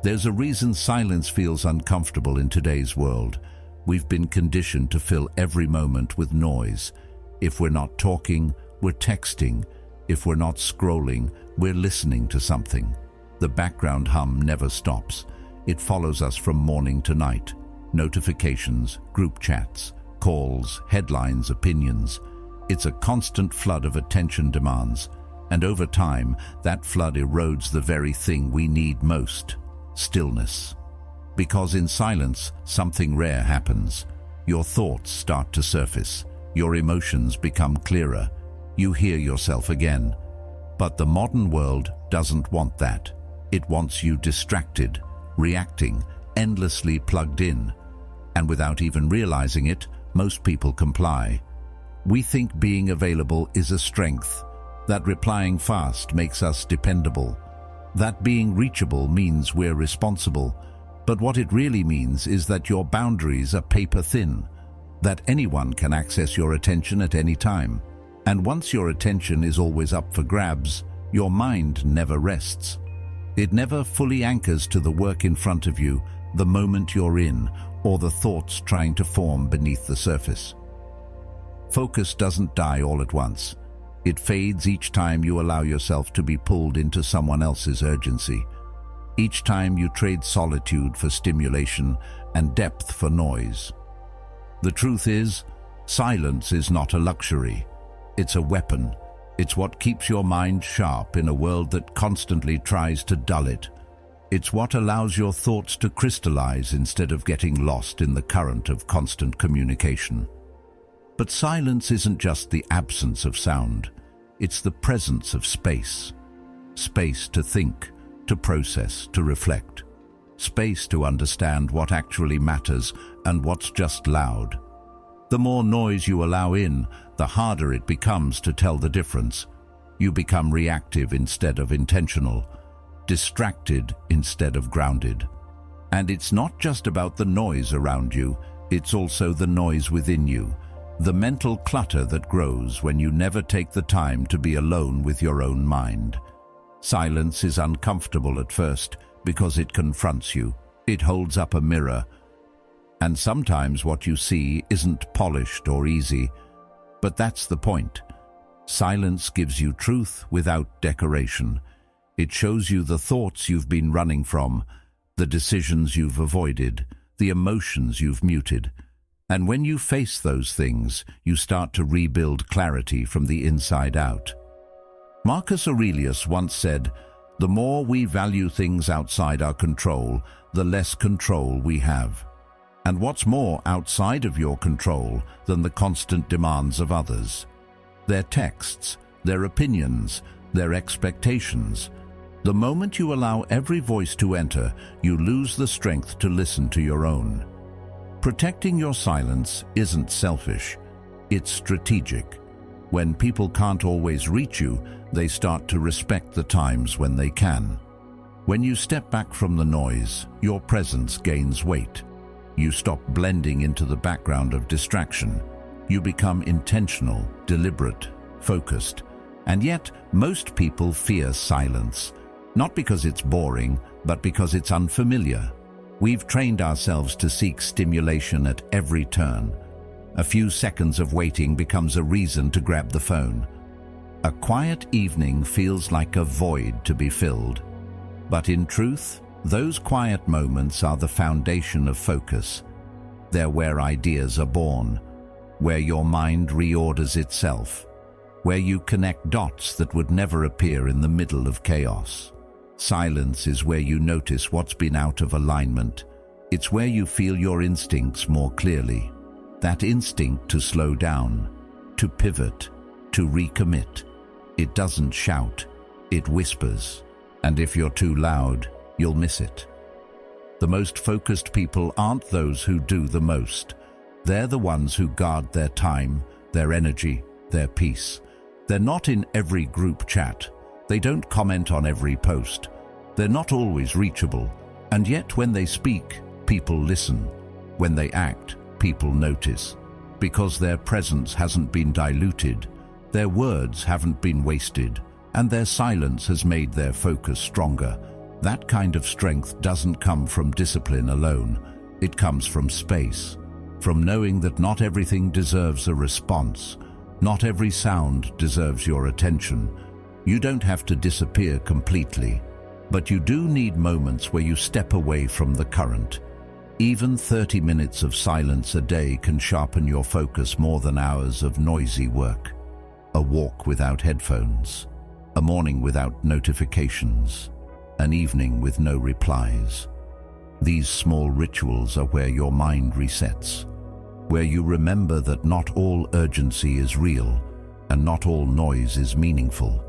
There's a reason silence feels uncomfortable in today's world. We've been conditioned to fill every moment with noise. If we're not talking, we're texting. If we're not scrolling, we're listening to something. The background hum never stops. It follows us from morning to night. Notifications, group chats, calls, headlines, opinions. It's a constant flood of attention demands. And over time, that flood erodes the very thing we need most: stillness. Because in silence, something rare happens. Your thoughts start to surface. Your emotions become clearer. You hear yourself again. But the modern world doesn't want that. It wants you distracted, reacting, endlessly plugged in. And without even realizing it, most people comply. We think being available is a strength, that replying fast makes us dependable, that being reachable means we're responsible. But what it really means is that your boundaries are paper thin, that anyone can access your attention at any time. And once your attention is always up for grabs, your mind never rests. It never fully anchors to the work in front of you, the moment you're in, or the thoughts trying to form beneath the surface. Focus doesn't die all at once. It fades each time you allow yourself to be pulled into someone else's urgency. Each time you trade solitude for stimulation and depth for noise. The truth is, silence is not a luxury. It's a weapon. It's what keeps your mind sharp in a world that constantly tries to dull it. It's what allows your thoughts to crystallize instead of getting lost in the current of constant communication. But silence isn't just the absence of sound. It's the presence of space. Space to think, to process, to reflect. Space to understand what actually matters and what's just loud. The more noise you allow in, the harder it becomes to tell the difference. You become reactive instead of intentional, distracted instead of grounded. And it's not just about the noise around you, it's also the noise within you, the mental clutter that grows when you never take the time to be alone with your own mind. Silence is uncomfortable at first because it confronts you. It holds up a mirror. And sometimes what you see isn't polished or easy. But that's the point. Silence gives you truth without decoration. It shows you the thoughts you've been running from, the decisions you've avoided, the emotions you've muted. And when you face those things, you start to rebuild clarity from the inside out. Marcus Aurelius once said, "The more we value things outside our control, the less control we have." And what's more outside of your control than the constant demands of others? Their texts, their opinions, their expectations. The moment you allow every voice to enter, you lose the strength to listen to your own. Protecting your silence isn't selfish, it's strategic. When people can't always reach you, they start to respect the times when they can. When you step back from the noise, your presence gains weight. You stop blending into the background of distraction. You become intentional, deliberate, focused. And yet, most people fear silence, not because it's boring, but because it's unfamiliar. We've trained ourselves to seek stimulation at every turn. A few seconds of waiting becomes a reason to grab the phone. A quiet evening feels like a void to be filled. But in truth, those quiet moments are the foundation of focus. They're where ideas are born, where your mind reorders itself, where you connect dots that would never appear in the middle of chaos. Silence is where you notice what's been out of alignment. It's where you feel your instincts more clearly. That instinct to slow down, to pivot, to recommit. It doesn't shout, it whispers. And if you're too loud, you'll miss it. The most focused people aren't those who do the most. They're the ones who guard their time, their energy, their peace. They're not in every group chat. They don't comment on every post. They're not always reachable. And yet when they speak, people listen. When they act, people notice. Because their presence hasn't been diluted, their words haven't been wasted, and their silence has made their focus stronger. That kind of strength doesn't come from discipline alone. It comes from space, from knowing that not everything deserves a response. Not every sound deserves your attention. You don't have to disappear completely, but you do need moments where you step away from the current. Even 30 minutes of silence a day can sharpen your focus more than hours of noisy work. A walk without headphones, a morning without notifications, an evening with no replies. These small rituals are where your mind resets, where you remember that not all urgency is real and not all noise is meaningful.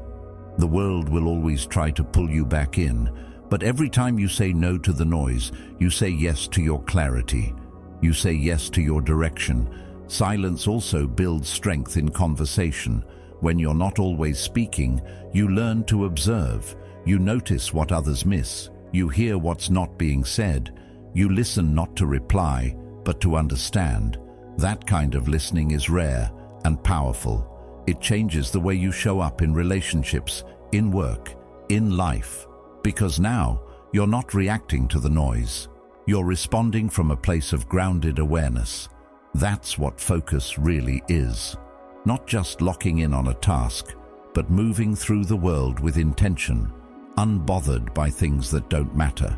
The world will always try to pull you back in, but every time you say no to the noise, you say yes to your clarity. You say yes to your direction. Silence also builds strength in conversation. When you're not always speaking, you learn to observe. You notice what others miss. You hear what's not being said. You listen not to reply, but to understand. That kind of listening is rare and powerful. It changes the way you show up in relationships, in work, in life. Because now, you're not reacting to the noise. You're responding from a place of grounded awareness. That's what focus really is. Not just locking in on a task, but moving through the world with intention, unbothered by things that don't matter.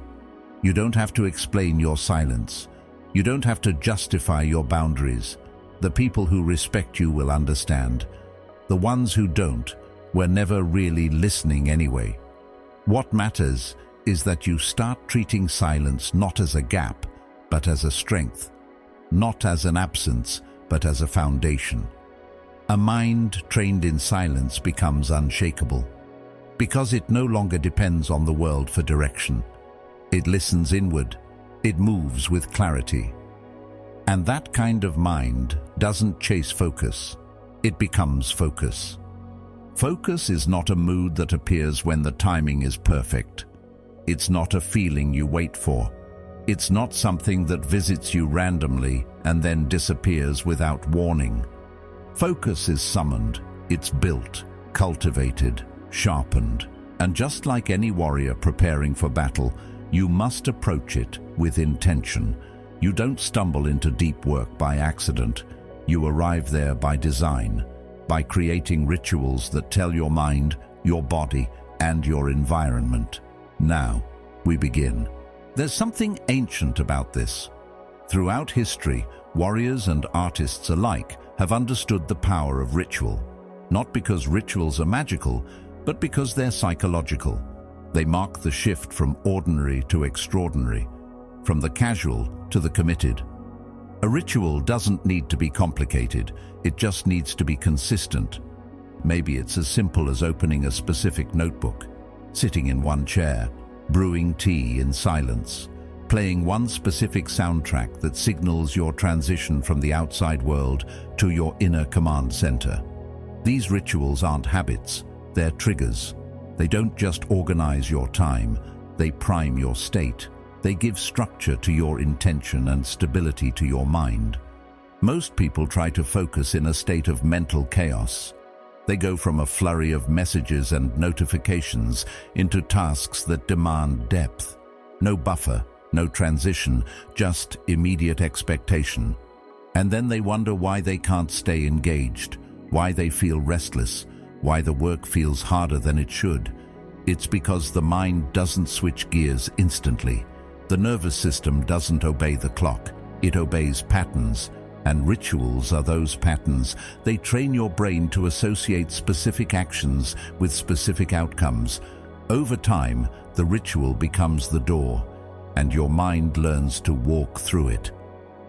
You don't have to explain your silence. You don't have to justify your boundaries. The people who respect you will understand. The ones who don't were never really listening anyway. What matters is that you start treating silence not as a gap, but as a strength. Not as an absence, but as a foundation. A mind trained in silence becomes unshakable, because it no longer depends on the world for direction. It listens inward. It moves with clarity. And that kind of mind doesn't chase focus. It becomes focus. Focus is not a mood that appears when the timing is perfect. It's not a feeling you wait for. It's not something that visits you randomly and then disappears without warning. Focus is summoned. It's built, cultivated, sharpened. And just like any warrior preparing for battle, you must approach it with intention. You don't stumble into deep work by accident. You arrive there by design, by creating rituals that tell your mind, your body, and your environment. Now, we begin. There's something ancient about this. Throughout history, warriors and artists alike have understood the power of ritual, not because rituals are magical, but because they're psychological. They mark the shift from ordinary to extraordinary, from the casual to the committed. A ritual doesn't need to be complicated, it just needs to be consistent. Maybe it's as simple as opening a specific notebook, sitting in one chair, brewing tea in silence, playing one specific soundtrack that signals your transition from the outside world to your inner command center. These rituals aren't habits, they're triggers. They don't just organize your time, they prime your state. They give structure to your intention and stability to your mind. Most people try to focus in a state of mental chaos. They go from a flurry of messages and notifications into tasks that demand depth. No buffer, no transition, just immediate expectation. And then they wonder why they can't stay engaged, why they feel restless, why the work feels harder than it should. It's because the mind doesn't switch gears instantly. The nervous system doesn't obey the clock. It obeys patterns, and rituals are those patterns. They train your brain to associate specific actions with specific outcomes. Over time, the ritual becomes the door, and your mind learns to walk through it.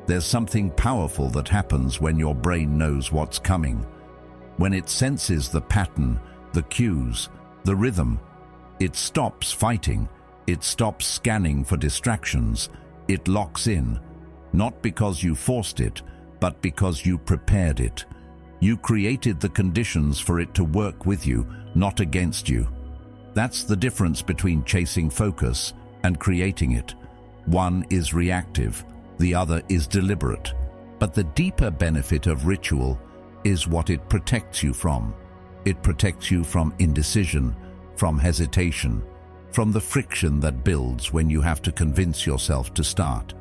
There's something powerful that happens when your brain knows what's coming. When it senses the pattern, the cues, the rhythm, it stops fighting. It stops scanning for distractions. It locks in, not because you forced it, but because you prepared it. You created the conditions for it to work with you, not against you. That's the difference between chasing focus and creating it. One is reactive, the other is deliberate. But the deeper benefit of ritual is what it protects you from. It protects you from indecision, from hesitation, from the friction that builds when you have to convince yourself to start.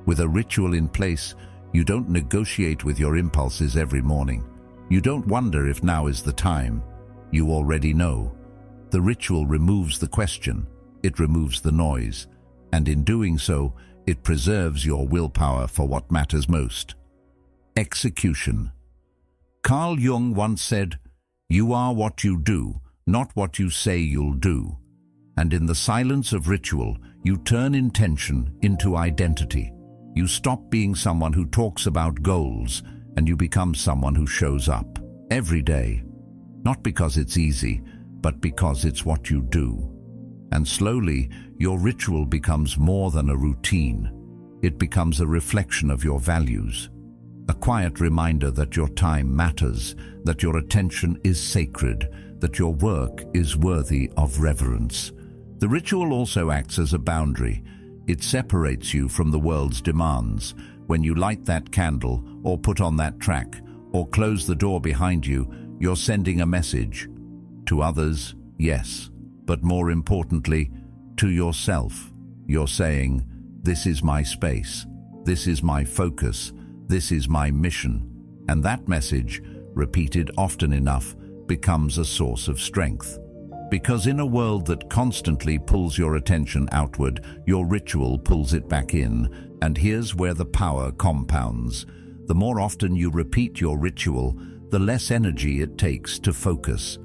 With a ritual in place, you don't negotiate with your impulses every morning. You don't wonder if now is the time. You already know. The ritual removes the question. It removes the noise. And in doing so, it preserves your willpower for what matters most. Execution. Carl Jung once said, "You are what you do, not what you say you'll do." And in the silence of ritual, you turn intention into identity. You stop being someone who talks about goals, and you become someone who shows up every day. Not because it's easy, but because it's what you do. And slowly, your ritual becomes more than a routine. It becomes a reflection of your values. A quiet reminder that your time matters, that your attention is sacred, that your work is worthy of reverence. The ritual also acts as a boundary. It separates you from the world's demands. When you light that candle, or put on that track, or close the door behind you, you're sending a message. To others, yes, but more importantly, to yourself. You're saying, "This is my space. This is my focus. This is my mission." And that message, repeated often enough, becomes a source of strength. Because in a world that constantly pulls your attention outward, your ritual pulls it back in. And here's where the power compounds. The more often you repeat your ritual, the less energy it takes to focus.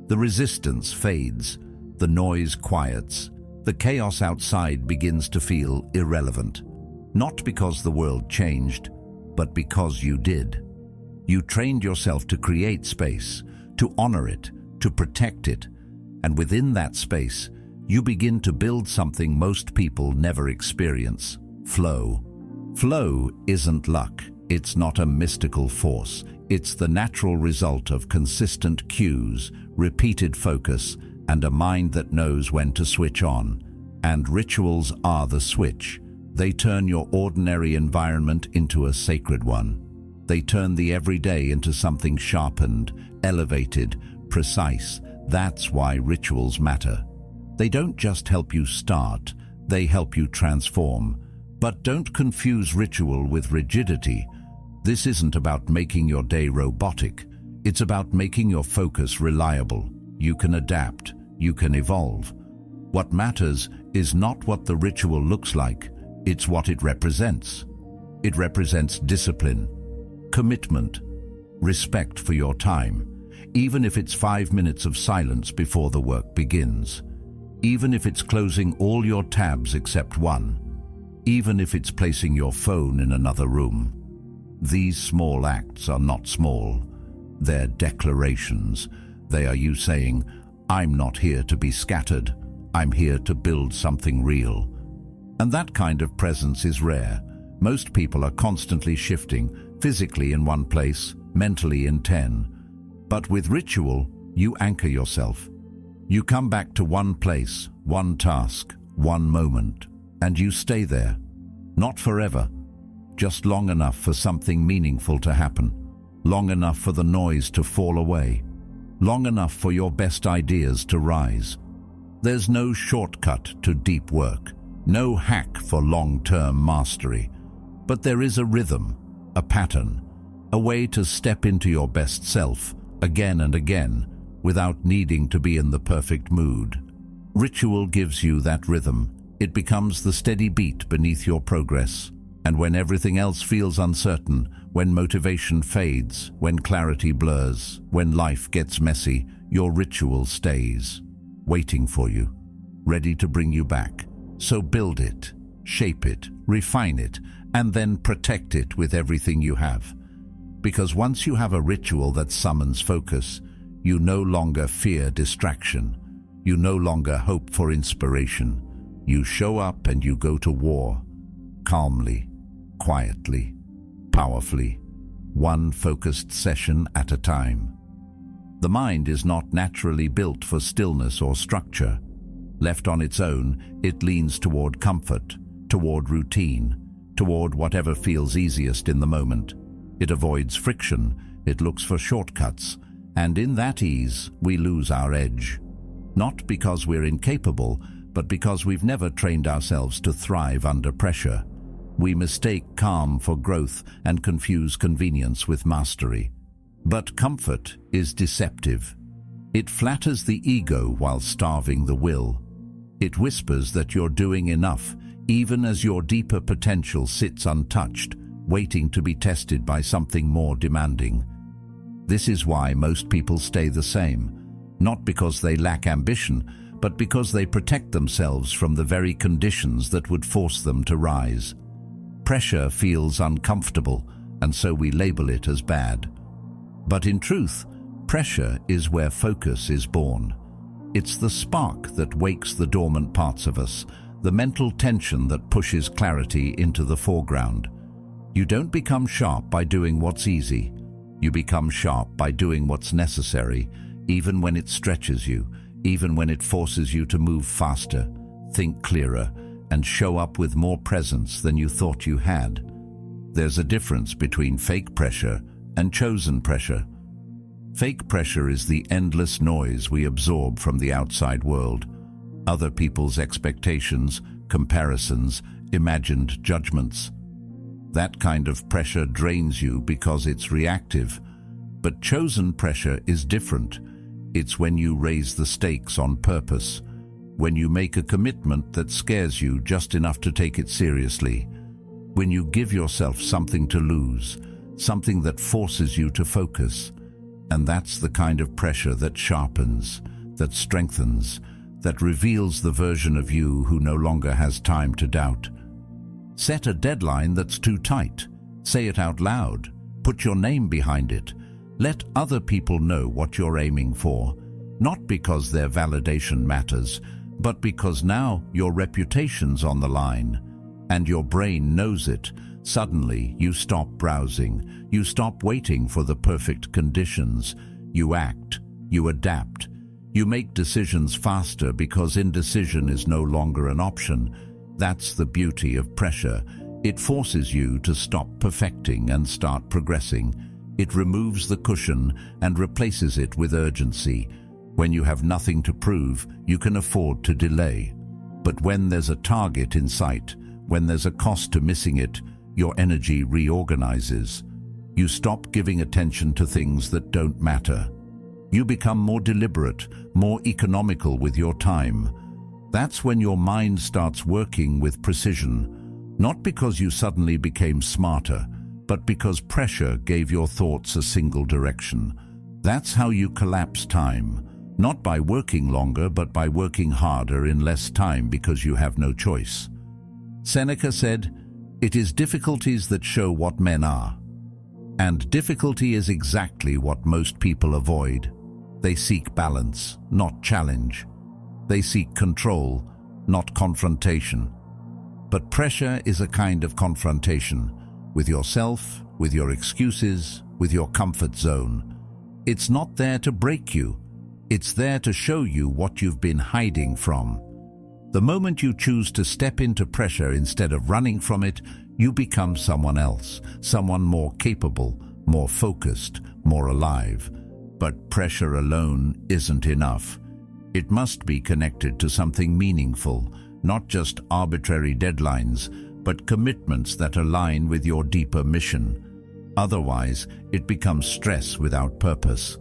The resistance fades, the noise quiets, the chaos outside begins to feel irrelevant. Not because the world changed, but because you did. You trained yourself to create space, to honor it, to protect it. And within that space, you begin to build something most people never experience: flow. Flow isn't luck. It's not a mystical force. It's the natural result of consistent cues, repeated focus, and a mind that knows when to switch on. And rituals are the switch. They turn your ordinary environment into a sacred one. They turn the everyday into something sharpened, elevated, precise. That's why rituals matter. They don't just help you start, they help you transform. But don't confuse ritual with rigidity. This isn't about making your day robotic. It's about making your focus reliable. You can adapt, you can evolve. What matters is not what the ritual looks like, it's what it represents. It represents discipline, commitment, respect for your time. Even if it's 5 minutes of silence before the work begins. Even if it's closing all your tabs except one. Even if it's placing your phone in another room. These small acts are not small. They're declarations. They are you saying, "I'm not here to be scattered. I'm here to build something real. And that kind of presence is rare. Most people are constantly shifting, physically in one place, mentally in 10. But with ritual, you anchor yourself. You come back to one place, one task, one moment, and you stay there. Not forever, just long enough for something meaningful to happen, long enough for the noise to fall away, long enough for your best ideas to rise. There's no shortcut to deep work, no hack for long-term mastery, but there is a rhythm, a pattern, a way to step into your best self again and again without needing to be in the perfect mood. Ritual gives you that rhythm. It becomes the steady beat beneath your progress. And when everything else feels uncertain, when motivation fades, when clarity blurs, when life gets messy, your ritual stays, waiting for you, ready to bring you back. So build it, shape it, refine it, and then protect it with everything you have. Because once you have a ritual that summons focus, you no longer fear distraction. You no longer hope for inspiration. You show up and you go to war, calmly, quietly, powerfully, one focused session at a time. The mind is not naturally built for stillness or structure. Left on its own, it leans toward comfort, toward routine, toward whatever feels easiest in the moment. It avoids friction, it looks for shortcuts, and in that ease, we lose our edge. Not because we're incapable, but because we've never trained ourselves to thrive under pressure. We mistake calm for growth and confuse convenience with mastery. But comfort is deceptive. It flatters the ego while starving the will. It whispers that you're doing enough, even as your deeper potential sits untouched, waiting to be tested by something more demanding. This is why most people stay the same, not because they lack ambition, but because they protect themselves from the very conditions that would force them to rise. Pressure feels uncomfortable, and so we label it as bad. But in truth, pressure is where focus is born. It's the spark that wakes the dormant parts of us, the mental tension that pushes clarity into the foreground. You don't become sharp by doing what's easy. You become sharp by doing what's necessary, even when it stretches you, even when it forces you to move faster, think clearer, and show up with more presence than you thought you had. There's a difference between fake pressure and chosen pressure. Fake pressure is the endless noise we absorb from the outside world. Other people's expectations, comparisons, imagined judgments. That kind of pressure drains you because it's reactive. But chosen pressure is different. It's when you raise the stakes on purpose, when you make a commitment that scares you just enough to take it seriously, when you give yourself something to lose, something that forces you to focus. And that's the kind of pressure that sharpens, that strengthens, that reveals the version of you who no longer has time to doubt. Set a deadline that's too tight. Say it out loud. Put your name behind it. Let other people know what you're aiming for, not because their validation matters, but because now your reputation's on the line, and your brain knows it. Suddenly, you stop browsing. You stop waiting for the perfect conditions. You act. You adapt. You make decisions faster because indecision is no longer an option. That's the beauty of pressure. It forces you to stop perfecting and start progressing. It removes the cushion and replaces it with urgency. When you have nothing to prove, you can afford to delay. But when there's a target in sight, when there's a cost to missing it, your energy reorganizes. You stop giving attention to things that don't matter. You become more deliberate, more economical with your time. That's when your mind starts working with precision, not because you suddenly became smarter, but because pressure gave your thoughts a single direction. That's how you collapse time, not by working longer, but by working harder in less time because you have no choice. Seneca said, "It is difficulties that show what men are." And difficulty is exactly what most people avoid. They seek balance, not challenge. They seek control, not confrontation. But pressure is a kind of confrontation, with yourself, with your excuses, with your comfort zone. It's not there to break you. It's there to show you what you've been hiding from. The moment you choose to step into pressure instead of running from it, you become someone else, someone more capable, more focused, more alive. But pressure alone isn't enough. It must be connected to something meaningful, not just arbitrary deadlines, but commitments that align with your deeper mission. Otherwise, it becomes stress without purpose.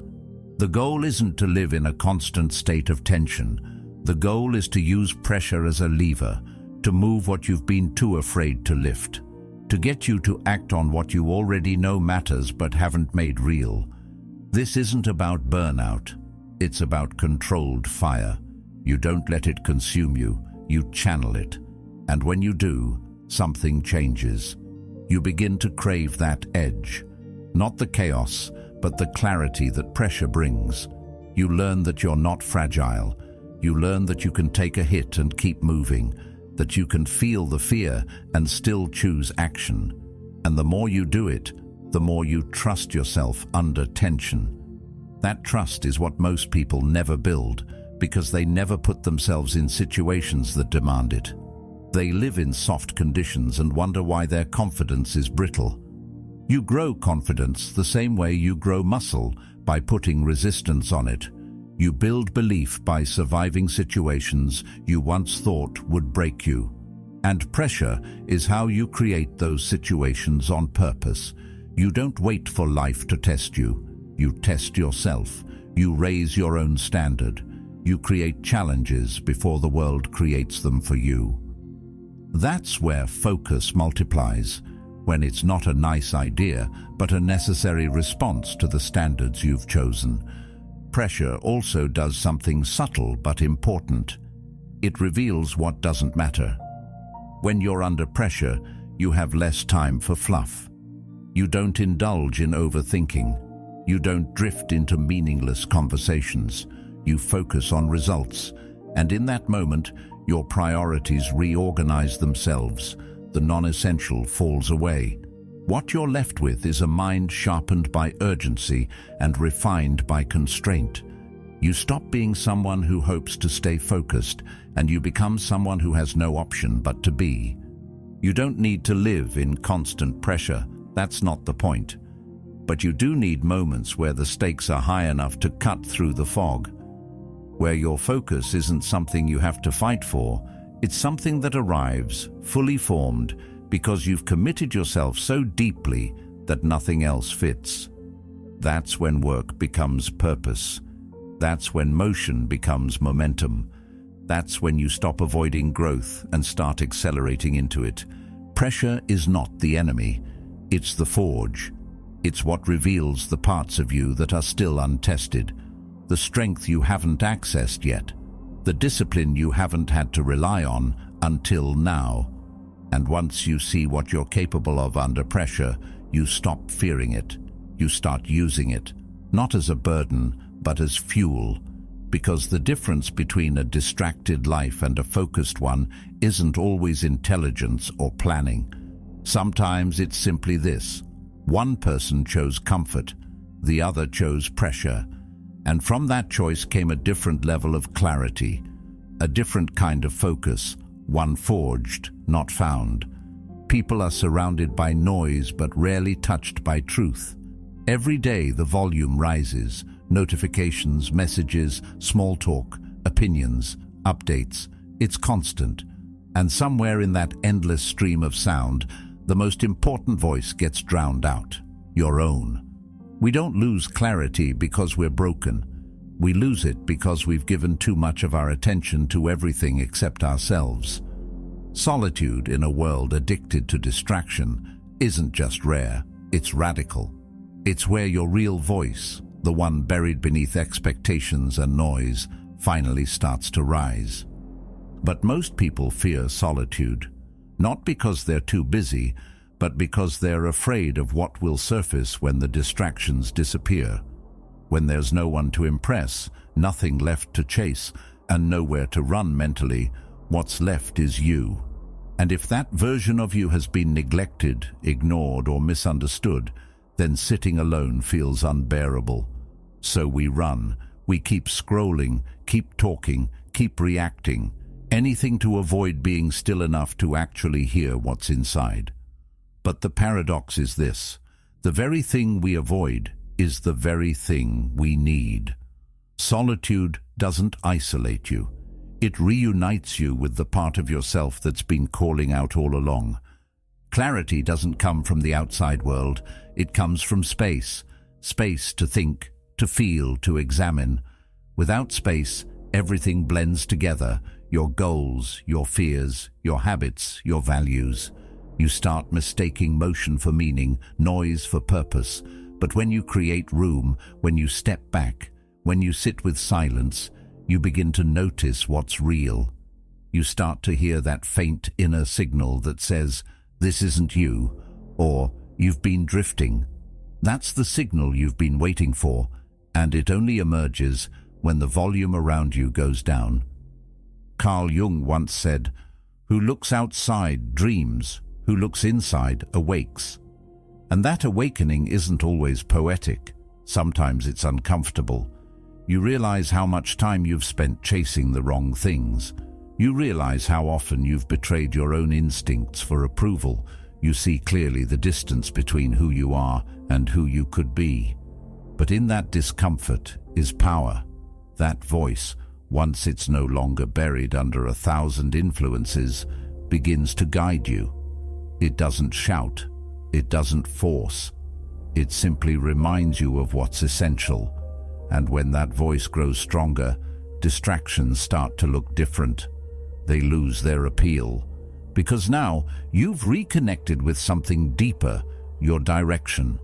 The goal isn't to live in a constant state of tension. The goal is to use pressure as a lever, to move what you've been too afraid to lift, to get you to act on what you already know matters but haven't made real. This isn't about burnout. It's about controlled fire. You don't let it consume you. You channel it. And when you do, something changes. You begin to crave that edge. Not the chaos, but the clarity that pressure brings. You learn that you're not fragile. You learn that you can take a hit and keep moving, that you can feel the fear and still choose action. And the more you do it, the more you trust yourself under tension. That trust is what most people never build, because they never put themselves in situations that demand it. They live in soft conditions and wonder why their confidence is brittle. You grow confidence the same way you grow muscle, by putting resistance on it. You build belief by surviving situations you once thought would break you. And pressure is how you create those situations on purpose. You don't wait for life to test you. You test yourself. You raise your own standard. You create challenges before the world creates them for you. That's where focus multiplies, when it's not a nice idea, but a necessary response to the standards you've chosen. Pressure also does something subtle but important. It reveals what doesn't matter. When you're under pressure, you have less time for fluff. You don't indulge in overthinking. You don't drift into meaningless conversations. You focus on results. And in that moment, your priorities reorganize themselves. The non-essential falls away. What you're left with is a mind sharpened by urgency and refined by constraint. You stop being someone who hopes to stay focused, and you become someone who has no option but to be. You don't need to live in constant pressure. That's not the point. But you do need moments where the stakes are high enough to cut through the fog, where your focus isn't something you have to fight for. It's something that arrives, fully formed, because you've committed yourself so deeply that nothing else fits. That's when work becomes purpose. That's when motion becomes momentum. That's when you stop avoiding growth and start accelerating into it. Pressure is not the enemy. It's the forge. It's what reveals the parts of you that are still untested, the strength you haven't accessed yet, the discipline you haven't had to rely on until now. And once you see what you're capable of under pressure, you stop fearing it. You start using it, not as a burden, but as fuel. Because the difference between a distracted life and a focused one isn't always intelligence or planning. Sometimes it's simply this: one person chose comfort, the other chose pressure. And from that choice came a different level of clarity, a different kind of focus, one forged, not found. People are surrounded by noise but rarely touched by truth. Every day the volume rises: notifications, messages, small talk, opinions, updates. It's constant. And somewhere in that endless stream of sound, the most important voice gets drowned out: your own. We don't lose clarity because we're broken. We lose it because we've given too much of our attention to everything except ourselves. Solitude in a world addicted to distraction isn't just rare, it's radical. It's where your real voice, the one buried beneath expectations and noise, finally starts to rise. But most people fear solitude, not because they're too busy, but because they're afraid of what will surface when the distractions disappear. When there's no one to impress, nothing left to chase, and nowhere to run mentally, what's left is you. And if that version of you has been neglected, ignored, or misunderstood, then sitting alone feels unbearable. So we run, we keep scrolling, keep talking, keep reacting, anything to avoid being still enough to actually hear what's inside. But the paradox is this: the very thing we avoid is the very thing we need. Solitude doesn't isolate you. It reunites you with the part of yourself that's been calling out all along. Clarity doesn't come from the outside world. It comes from space. Space to think, to feel, to examine. Without space, everything blends together. Your goals, your fears, your habits, your values. You start mistaking motion for meaning, noise for purpose. But when you create room, when you step back, when you sit with silence, you begin to notice what's real. You start to hear that faint inner signal that says, "This isn't you," or "You've been drifting." That's the signal you've been waiting for, and it only emerges when the volume around you goes down. Carl Jung once said, "Who looks outside dreams, who looks inside awakes." And that awakening isn't always poetic. Sometimes it's uncomfortable. You realize how much time you've spent chasing the wrong things. You realize how often you've betrayed your own instincts for approval. You see clearly the distance between who you are and who you could be. But in that discomfort is power. That voice, once it's no longer buried under 1,000 influences, begins to guide you. It doesn't shout. It doesn't force. It simply reminds you of what's essential. And when that voice grows stronger, distractions start to look different. They lose their appeal. Because now you've reconnected with something deeper, your direction.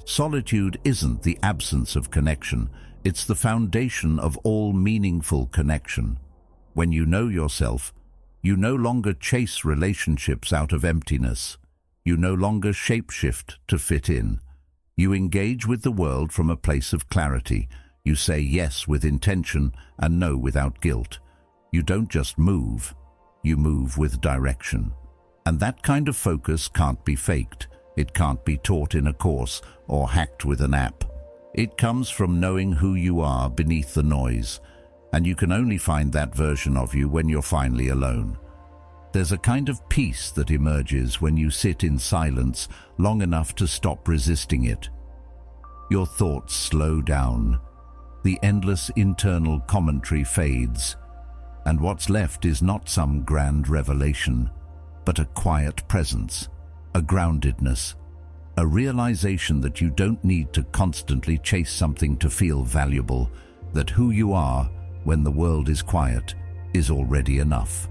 Solitude isn't the absence of connection. It's the foundation of all meaningful connection. When you know yourself, you no longer chase relationships out of emptiness. You no longer shapeshift to fit in. You engage with the world from a place of clarity. You say yes with intention and no without guilt. You don't just move, you move with direction. And that kind of focus can't be faked. It can't be taught in a course or hacked with an app. It comes from knowing who you are beneath the noise, and you can only find that version of you when you're finally alone. There's a kind of peace that emerges when you sit in silence long enough to stop resisting it. Your thoughts slow down. The endless internal commentary fades, and what's left is not some grand revelation, but a quiet presence, a groundedness, a realization that you don't need to constantly chase something to feel valuable, that who you are when the world is quiet is already enough.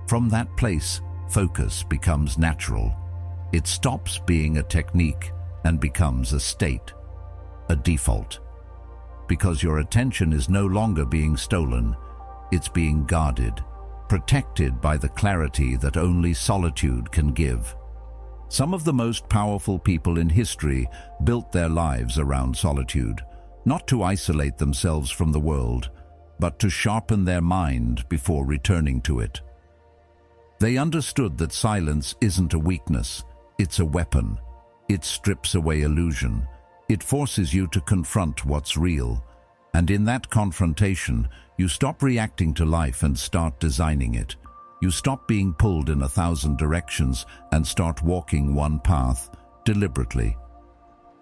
From that place, focus becomes natural. It stops being a technique and becomes a state, a default. Because your attention is no longer being stolen, it's being guarded, protected by the clarity that only solitude can give. Some of the most powerful people in history built their lives around solitude, not to isolate themselves from the world, but to sharpen their mind before returning to it. They understood that silence isn't a weakness, it's a weapon. It strips away illusion. It forces you to confront what's real. And in that confrontation, you stop reacting to life and start designing it. You stop being pulled in 1,000 directions and start walking one path deliberately.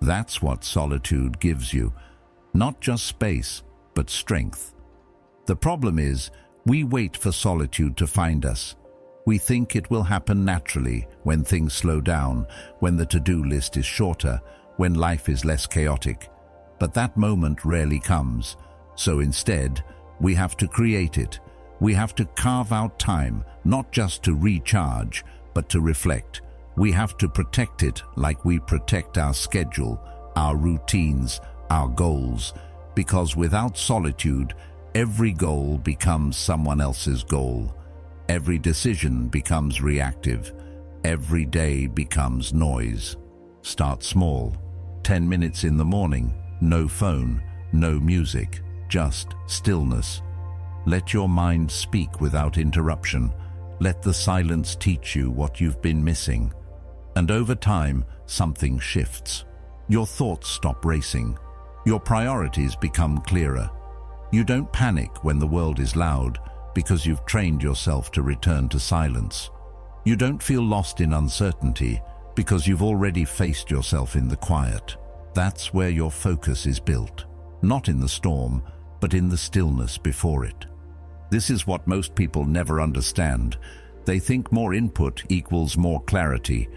That's what solitude gives you. Not just space, but strength. The problem is, we wait for solitude to find us. We think it will happen naturally when things slow down, when the to-do list is shorter, when life is less chaotic. But that moment rarely comes. So instead, we have to create it. We have to carve out time, not just to recharge, but to reflect. We have to protect it like we protect our schedule, our routines, our goals. Because without solitude, every goal becomes someone else's goal. Every decision becomes reactive. Every day becomes noise. Start small. 10 minutes in the morning, no phone, no music, just stillness. Let your mind speak without interruption. Let the silence teach you what you've been missing. And over time, something shifts. Your thoughts stop racing. Your priorities become clearer. You don't panic when the world is loud because you've trained yourself to return to silence. You don't feel lost in uncertainty because you've already faced yourself in the quiet. That's where your focus is built, not in the storm, but in the stillness before it. This is what most people never understand. They think more input equals more clarity,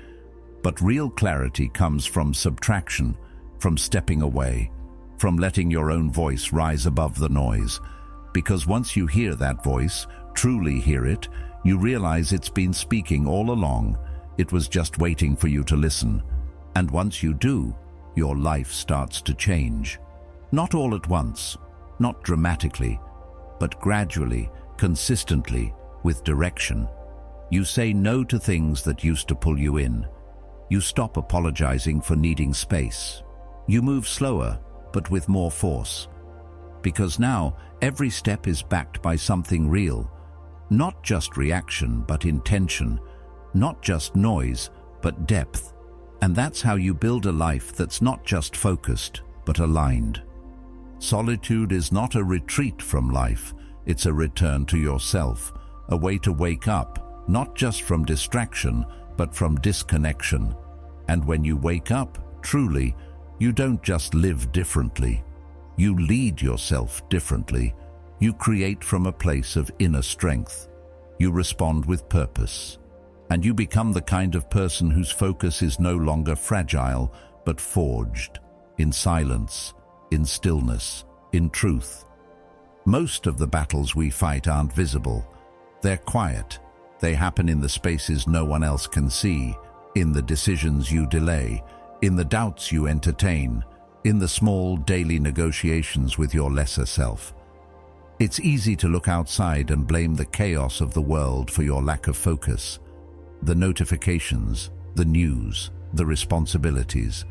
but real clarity comes from subtraction, from stepping away, from letting your own voice rise above the noise. Because once you hear that voice, truly hear it, you realize it's been speaking all along. It was just waiting for you to listen. And once you do, your life starts to change. Not all at once, not dramatically, but gradually, consistently, with direction. You say no to things that used to pull you in. You stop apologizing for needing space. You move slower, but with more force. Because now, every step is backed by something real. Not just reaction, but intention. Not just noise, but depth. And that's how you build a life that's not just focused, but aligned. Solitude is not a retreat from life. It's a return to yourself, a way to wake up, not just from distraction, but from disconnection. And when you wake up, truly, you don't just live differently. You lead yourself differently. You create from a place of inner strength. You respond with purpose. And you become the kind of person whose focus is no longer fragile, but forged, in silence, in stillness, in truth. Most of the battles we fight aren't visible. They're quiet. They happen in the spaces no one else can see, in the decisions you delay, in the doubts you entertain, in the small daily negotiations with your lesser self. It's easy to look outside and blame the chaos of the world for your lack of focus. The notifications, the news, the responsibilities.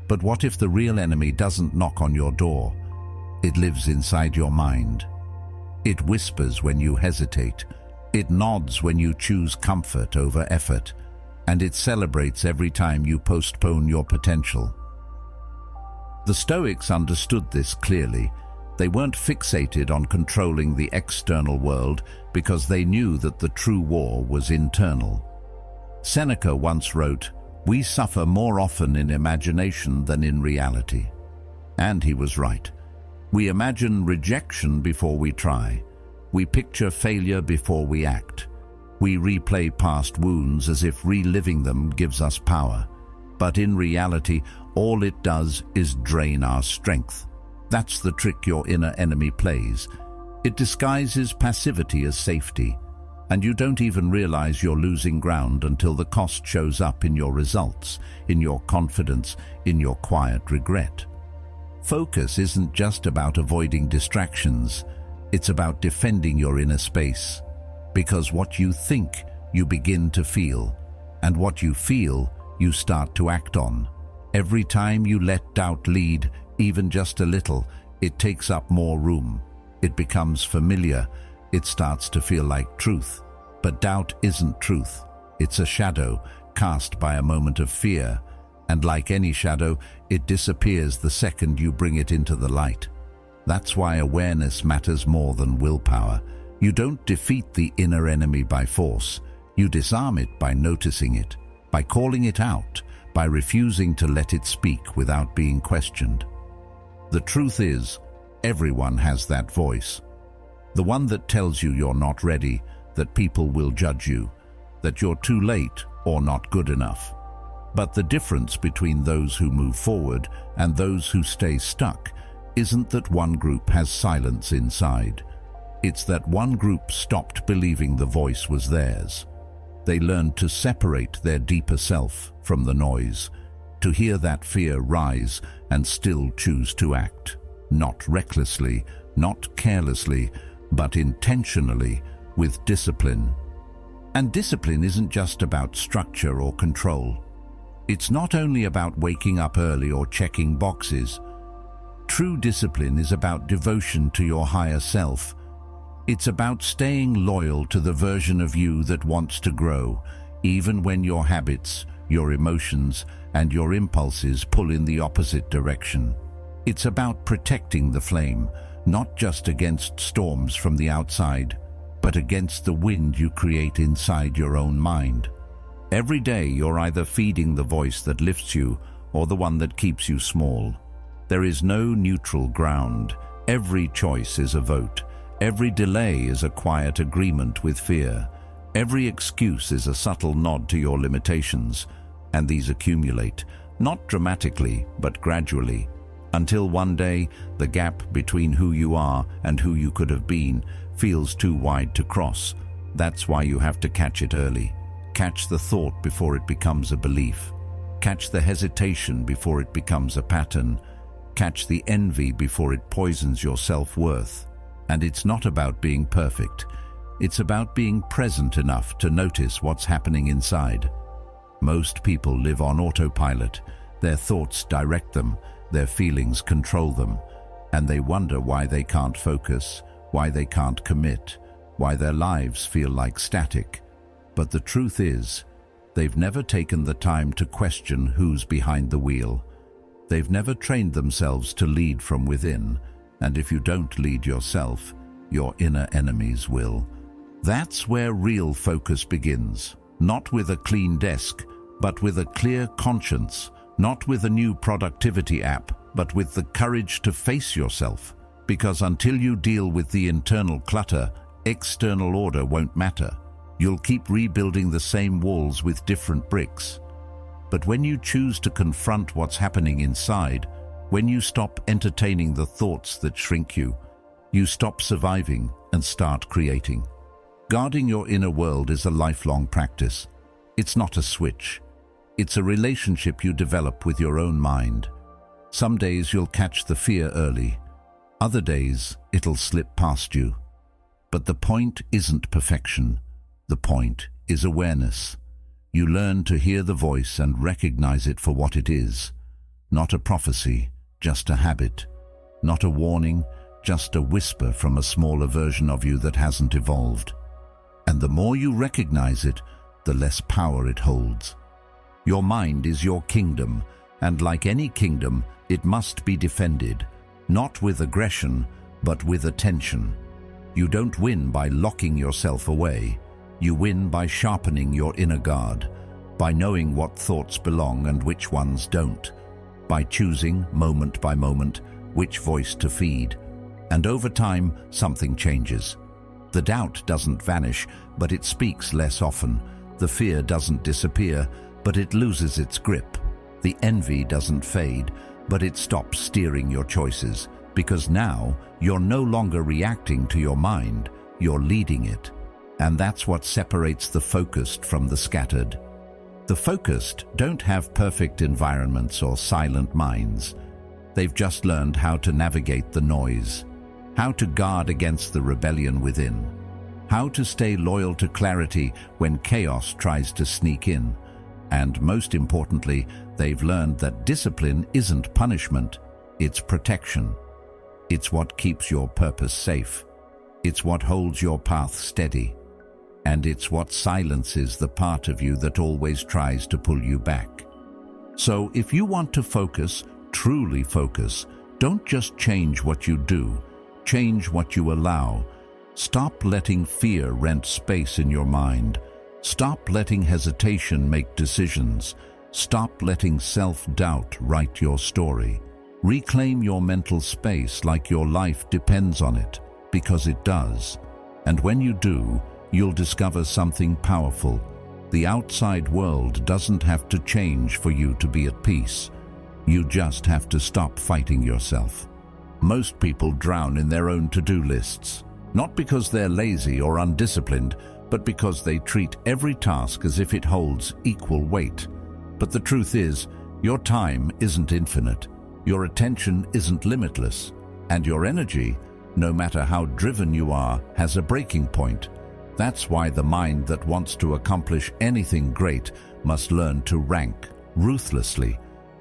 But what if the real enemy doesn't knock on your door? It lives inside your mind. It whispers when you hesitate. It nods when you choose comfort over effort. And it celebrates every time you postpone your potential. The Stoics understood this clearly. They weren't fixated on controlling the external world because they knew that the true war was internal. Seneca once wrote, "We suffer more often in imagination than in reality." And he was right. We imagine rejection before we try. We picture failure before we act. We replay past wounds as if reliving them gives us power. But in reality, all it does is drain our strength. That's the trick your inner enemy plays. It disguises passivity as safety, and you don't even realize you're losing ground until the cost shows up in your results, in your confidence, in your quiet regret. Focus isn't just about avoiding distractions. It's about defending your inner space. Because what you think, you begin to feel. And what you feel, you start to act on. Every time you let doubt lead, even just a little, it takes up more room. It becomes familiar. It starts to feel like truth. But doubt isn't truth. It's a shadow cast by a moment of fear. And like any shadow, it disappears the second you bring it into the light. That's why awareness matters more than willpower. You don't defeat the inner enemy by force. You disarm it by noticing it, by calling it out, by refusing to let it speak without being questioned. The truth is, everyone has that voice. The one that tells you you're not ready, that people will judge you, that you're too late or not good enough. But the difference between those who move forward and those who stay stuck isn't that one group has silence inside. It's that one group stopped believing the voice was theirs. They learned to separate their deeper self from the noise, to hear that fear rise and still choose to act. Not recklessly, not carelessly, but intentionally, with discipline. And discipline isn't just about structure or control. It's not only about waking up early or checking boxes. True discipline is about devotion to your higher self. It's about staying loyal to the version of you that wants to grow, even when your habits, your emotions, and your impulses pull in the opposite direction. It's about protecting the flame, not just against storms from the outside, but against the wind you create inside your own mind. Every day you're either feeding the voice that lifts you or the one that keeps you small. There is no neutral ground. Every choice is a vote. Every delay is a quiet agreement with fear. Every excuse is a subtle nod to your limitations, and these accumulate, not dramatically, but gradually, until one day the gap between who you are and who you could have been feels too wide to cross. That's why you have to catch it early. Catch the thought before it becomes a belief. Catch the hesitation before it becomes a pattern. Catch the envy before it poisons your self-worth. And it's not about being perfect. It's about being present enough to notice what's happening inside. Most people live on autopilot. Their thoughts direct them, their feelings control them, and they wonder why they can't focus, why they can't commit, why their lives feel like static. But the truth is, they've never taken the time to question who's behind the wheel. They've never trained themselves to lead from within. And if you don't lead yourself, your inner enemies will. That's where real focus begins. Not with a clean desk, but with a clear conscience. Not with a new productivity app, but with the courage to face yourself. Because until you deal with the internal clutter, external order won't matter. You'll keep rebuilding the same walls with different bricks. But when you choose to confront what's happening inside, when you stop entertaining the thoughts that shrink you, you stop surviving and start creating. Guarding your inner world is a lifelong practice. It's not a switch. It's a relationship you develop with your own mind. Some days you'll catch the fear early. Other days it'll slip past you. But the point isn't perfection. The point is awareness. You learn to hear the voice and recognize it for what it is. Not a prophecy, just a habit. Not a warning, just a whisper from a smaller version of you that hasn't evolved. And the more you recognize it, the less power it holds. Your mind is your kingdom, and like any kingdom, it must be defended, not with aggression, but with attention. You don't win by locking yourself away. You win by sharpening your inner guard, by knowing what thoughts belong and which ones don't, by choosing, moment by moment, which voice to feed. And over time, something changes. The doubt doesn't vanish, but it speaks less often. The fear doesn't disappear, but it loses its grip. The envy doesn't fade, but it stops steering your choices, because now you're no longer reacting to your mind, you're leading it. And that's what separates the focused from the scattered. The focused don't have perfect environments or silent minds. They've just learned how to navigate the noise, how to guard against the rebellion within, how to stay loyal to clarity when chaos tries to sneak in. And most importantly, they've learned that discipline isn't punishment, it's protection. It's what keeps your purpose safe. It's what holds your path steady. And it's what silences the part of you that always tries to pull you back. So if you want to focus, truly focus, don't just change what you do, change what you allow. Stop letting fear rent space in your mind. Stop letting hesitation make decisions. Stop letting self-doubt write your story. Reclaim your mental space like your life depends on it, because it does. And when you do, you'll discover something powerful. The outside world doesn't have to change for you to be at peace. You just have to stop fighting yourself. Most people drown in their own to-do lists, not because they're lazy or undisciplined, but because they treat every task as if it holds equal weight. But the truth is, your time isn't infinite, your attention isn't limitless, and your energy, no matter how driven you are, has a breaking point. That's why the mind that wants to accomplish anything great must learn to rank ruthlessly,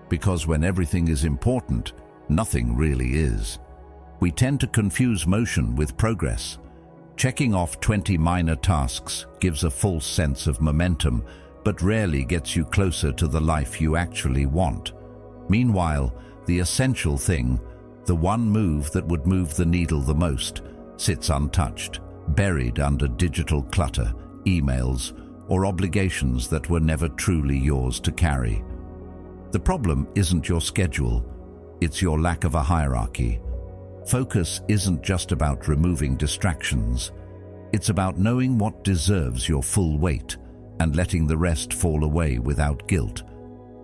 because when everything is important, nothing really is. We tend to confuse motion with progress. Checking off 20 minor tasks gives a false sense of momentum, but rarely gets you closer to the life you actually want. Meanwhile, the essential thing, the one move that would move the needle the most, sits untouched, buried under digital clutter, emails, or obligations that were never truly yours to carry. The problem isn't your schedule, it's your lack of a hierarchy. Focus isn't just about removing distractions. It's about knowing what deserves your full weight and letting the rest fall away without guilt.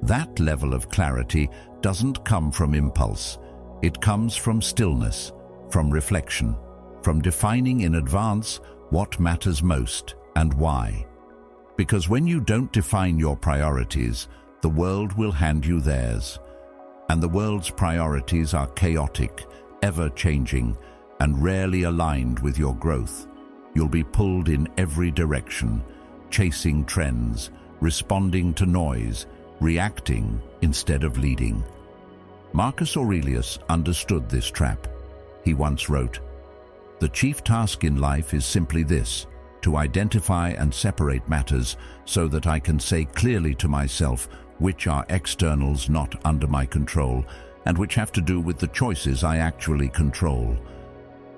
That level of clarity doesn't come from impulse. It comes from stillness, from reflection, from defining in advance what matters most and why. Because when you don't define your priorities, the world will hand you theirs. And the world's priorities are chaotic, ever-changing, and rarely aligned with your growth. You'll be pulled in every direction, chasing trends, responding to noise, reacting instead of leading. Marcus Aurelius understood this trap. He once wrote, "The chief task in life is simply this, to identify and separate matters so that I can say clearly to myself which are externals not under my control and which have to do with the choices I actually control."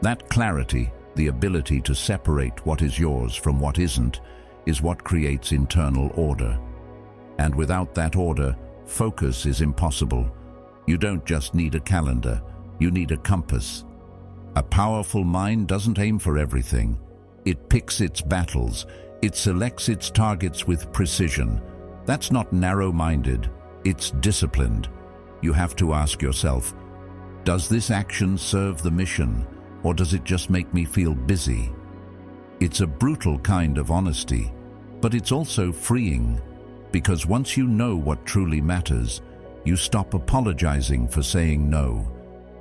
That clarity, the ability to separate what is yours from what isn't, is what creates internal order. And without that order, focus is impossible. You don't just need a calendar, you need a compass. A powerful mind doesn't aim for everything. It picks its battles, it selects its targets with precision. That's not narrow-minded, it's disciplined. You have to ask yourself, does this action serve the mission, or does it just make me feel busy? It's a brutal kind of honesty, but it's also freeing, because once you know what truly matters, you stop apologizing for saying no.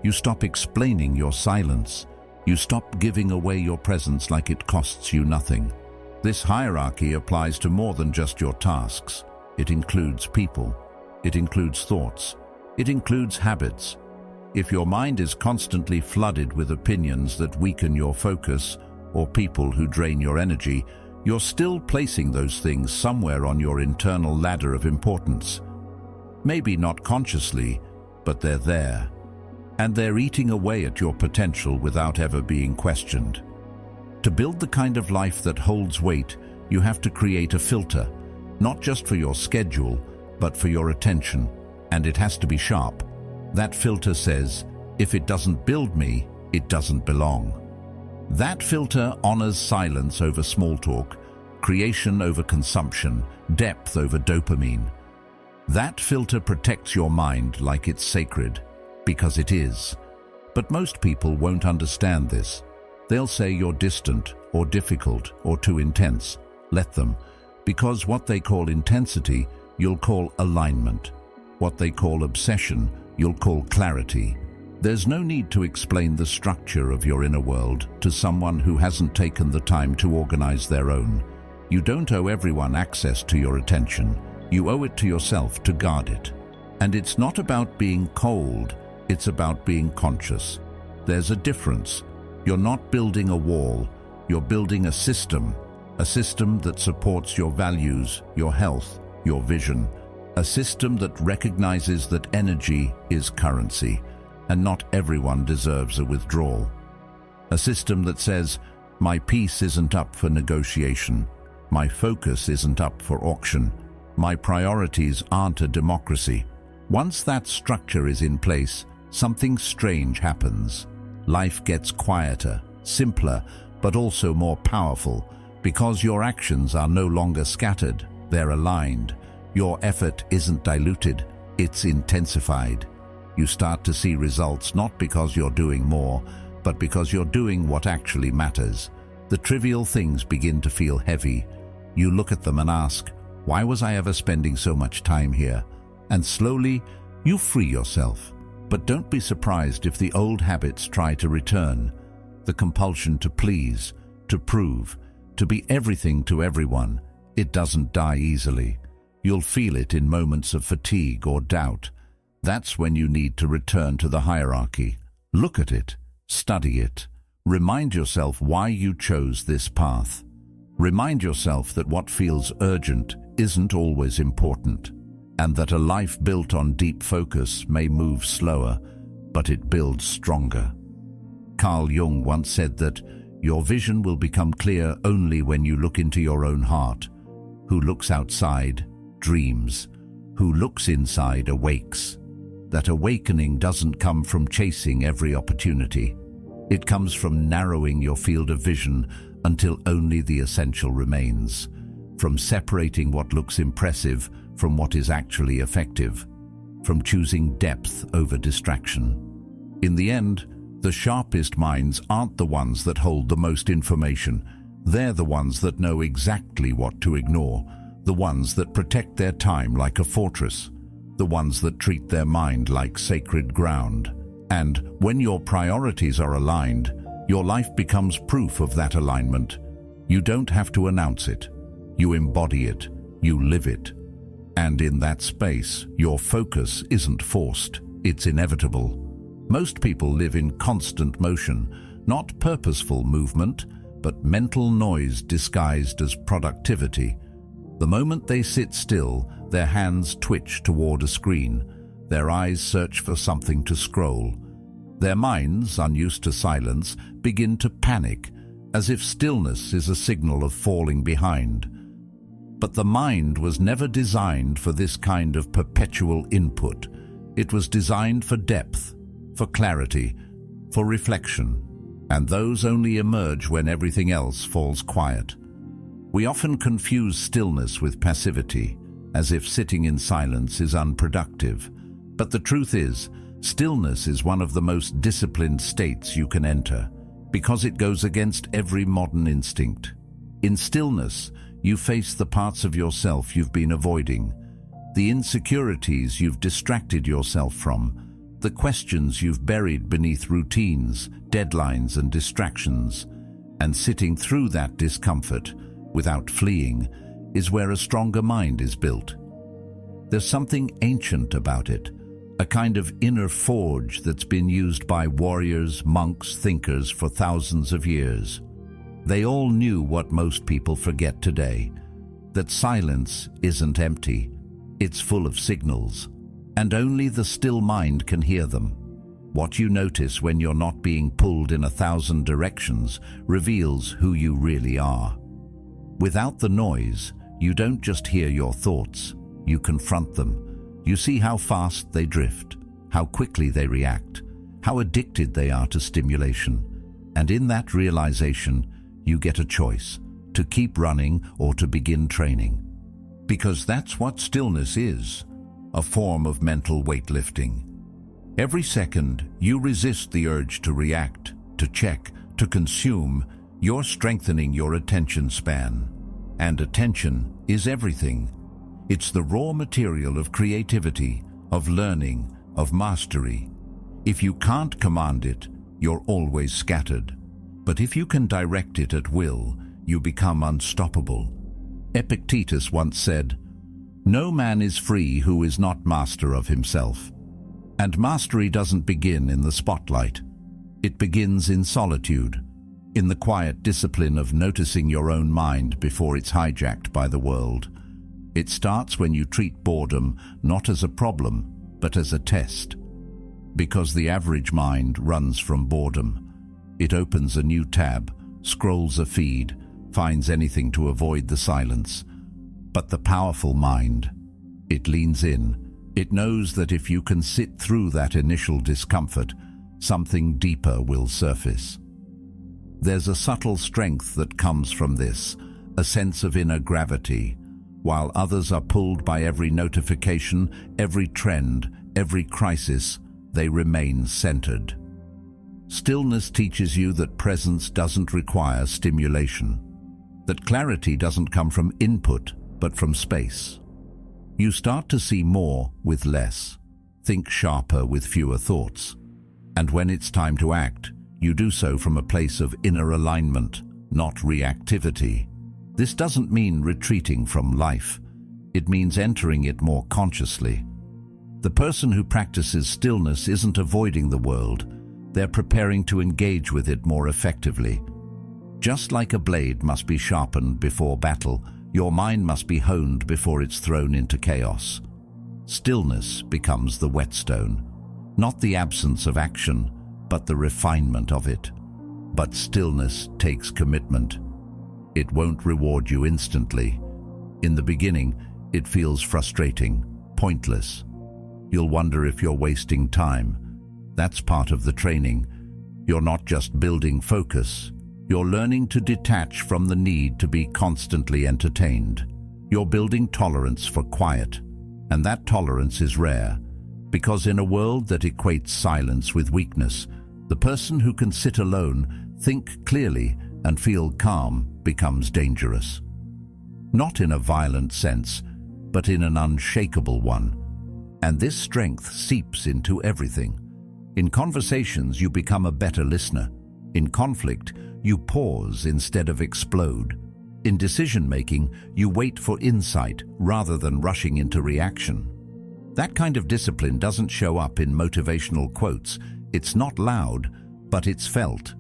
You stop explaining your silence. You stop giving away your presence like it costs you nothing. This hierarchy applies to more than just your tasks. It includes people. It includes thoughts. It includes habits. If your mind is constantly flooded with opinions that weaken your focus or people who drain your energy, you're still placing those things somewhere on your internal ladder of importance. Maybe not consciously, but they're there. And they're eating away at your potential without ever being questioned. To build the kind of life that holds weight, you have to create a filter, not just for your schedule, but for your attention. And it has to be sharp. That filter says, if it doesn't build me, it doesn't belong. That filter honors silence over small talk, creation over consumption, depth over dopamine. That filter protects your mind like it's sacred, because it is. But most people won't understand this. They'll say you're distant or difficult or too intense. Let them, because what they call intensity, you'll call alignment. What they call obsession, you'll call clarity. There's no need to explain the structure of your inner world to someone who hasn't taken the time to organize their own. You don't owe everyone access to your attention. You owe it to yourself to guard it. And it's not about being cold, it's about being conscious. There's a difference. You're not building a wall, you're building a system that supports your values, your health, your vision. A system that recognizes that energy is currency, and not everyone deserves a withdrawal. A system that says, my peace isn't up for negotiation, my focus isn't up for auction, my priorities aren't a democracy. Once that structure is in place, something strange happens. Life gets quieter, simpler, but also more powerful, because your actions are no longer scattered, they're aligned. Your effort isn't diluted, it's intensified. You start to see results not because you're doing more, but because you're doing what actually matters. The trivial things begin to feel heavy. You look at them and ask, why was I ever spending so much time here? And slowly, you free yourself. But don't be surprised if the old habits try to return. The compulsion to please, to prove, to be everything to everyone. It doesn't die easily. You'll feel it in moments of fatigue or doubt. That's when you need to return to the hierarchy. Look at it, study it, Remind yourself why you chose this path. Remind yourself that what feels urgent isn't always important, and that a life built on deep focus may move slower, but it builds stronger. Carl Jung once said that your vision will become clear only when you look into your own heart. Who looks outside dreams. Who looks inside awakes. That awakening doesn't come from chasing every opportunity. It comes from narrowing your field of vision until only the essential remains, from separating what looks impressive from what is actually effective, from choosing depth over distraction. In the end, the sharpest minds aren't the ones that hold the most information. They're the ones that know exactly what to ignore, the ones that protect their time like a fortress, the ones that treat their mind like sacred ground. And when your priorities are aligned, your life becomes proof of that alignment. You don't have to announce it. You embody it. You live it. And in that space, your focus isn't forced. It's inevitable. Most people live in constant motion, not purposeful movement, but mental noise disguised as productivity. The moment they sit still, their hands twitch toward a screen. Their eyes search for something to scroll. Their minds, unused to silence, begin to panic, as if stillness is a signal of falling behind. But the mind was never designed for this kind of perpetual input. It was designed for depth, for clarity, for reflection, and those only emerge when everything else falls quiet. We often confuse stillness with passivity, as if sitting in silence is unproductive. But the truth is, stillness is one of the most disciplined states you can enter, because it goes against every modern instinct. In stillness, you face the parts of yourself you've been avoiding, the insecurities you've distracted yourself from, the questions you've buried beneath routines, deadlines, and distractions. And sitting through that discomfort, without fleeing, is where a stronger mind is built. There's something ancient about it, a kind of inner forge that's been used by warriors, monks, thinkers for thousands of years. They all knew what most people forget today, that silence isn't empty, it's full of signals, and only the still mind can hear them. What you notice when you're not being pulled in 1,000 directions reveals who you really are. Without the noise, you don't just hear your thoughts, you confront them. You see how fast they drift, how quickly they react, how addicted they are to stimulation. And in that realization, you get a choice, to keep running or to begin training. Because that's what stillness is, a form of mental weightlifting. Every second you resist the urge to react, to check, to consume, you're strengthening your attention span. And attention is everything. It's the raw material of creativity, of learning, of mastery. If you can't command it, you're always scattered. But if you can direct it at will, you become unstoppable. Epictetus once said, "No man is free who is not master of himself." And mastery doesn't begin in the spotlight. It begins in solitude, in the quiet discipline of noticing your own mind before it's hijacked by the world. It starts when you treat boredom not as a problem, but as a test. Because the average mind runs from boredom. It opens a new tab, scrolls a feed, finds anything to avoid the silence. But the powerful mind, it leans in. It knows that if you can sit through that initial discomfort, something deeper will surface. There's a subtle strength that comes from this, a sense of inner gravity. While others are pulled by every notification, every trend, every crisis, they remain centered. Stillness teaches you that presence doesn't require stimulation, that clarity doesn't come from input, but from space. You start to see more with less, think sharper with fewer thoughts. And when it's time to act, you do so from a place of inner alignment, not reactivity. This doesn't mean retreating from life. It means entering it more consciously. The person who practices stillness isn't avoiding the world. They're preparing to engage with it more effectively. Just like a blade must be sharpened before battle, your mind must be honed before it's thrown into chaos. Stillness becomes the whetstone, not the absence of action, but the refinement of it. But stillness takes commitment. It won't reward you instantly. In the beginning, it feels frustrating, pointless. You'll wonder if you're wasting time. That's part of the training. You're not just building focus. You're learning to detach from the need to be constantly entertained. You're building tolerance for quiet, and that tolerance is rare, because in a world that equates silence with weakness, the person who can sit alone, think clearly, and feel calm becomes dangerous. Not in a violent sense, but in an unshakable one. And this strength seeps into everything. In conversations, you become a better listener. In conflict, you pause instead of explode. In decision-making, you wait for insight rather than rushing into reaction. That kind of discipline doesn't show up in motivational quotes. It's not loud, but it's felt.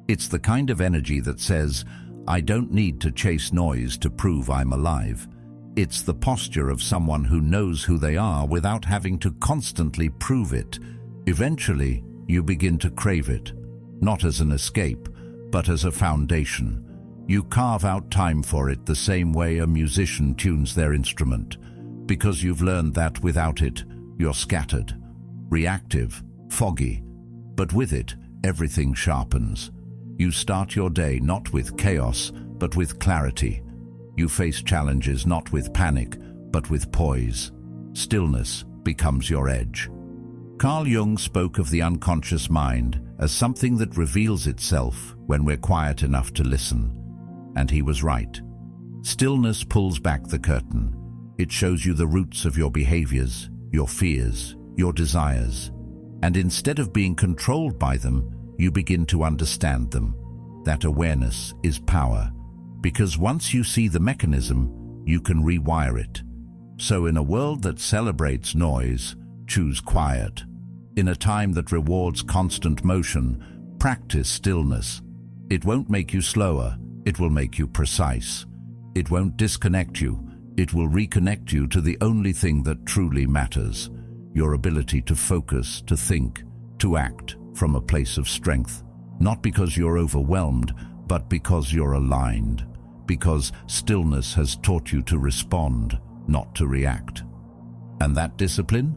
It's the kind of energy that says, I don't need to chase noise to prove I'm alive. It's the posture of someone who knows who they are without having to constantly prove it. Eventually, you begin to crave it, not as an escape, but as a foundation. You carve out time for it the same way a musician tunes their instrument, because you've learned that without it, you're scattered, reactive, foggy. But with it, everything sharpens. You start your day not with chaos, but with clarity. You face challenges not with panic, but with poise. Stillness becomes your edge. Carl Jung spoke of the unconscious mind as something that reveals itself when we're quiet enough to listen. And he was right. Stillness pulls back the curtain. It shows you the roots of your behaviors, your fears, your desires. And instead of being controlled by them, you begin to understand them. That awareness is power, because once you see the mechanism, you can rewire it. So in a world that celebrates noise, choose quiet. In a time that rewards constant motion, practice stillness. It won't make you slower, it will make you precise. It won't disconnect you, it will reconnect you to the only thing that truly matters, your ability to focus, to think, to act from a place of strength. Not because you're overwhelmed, but because you're aligned. Because stillness has taught you to respond, not to react. And that discipline?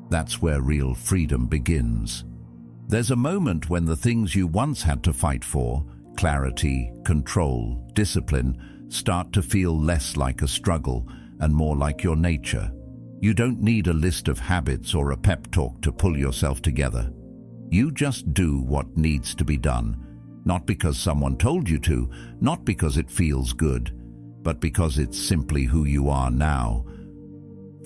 That's where real freedom begins. There's a moment when the things you once had to fight for, clarity, control, discipline, start to feel less like a struggle and more like your nature. You don't need a list of habits or a pep talk to pull yourself together. You just do what needs to be done, not because someone told you to, not because it feels good, but because it's simply who you are now.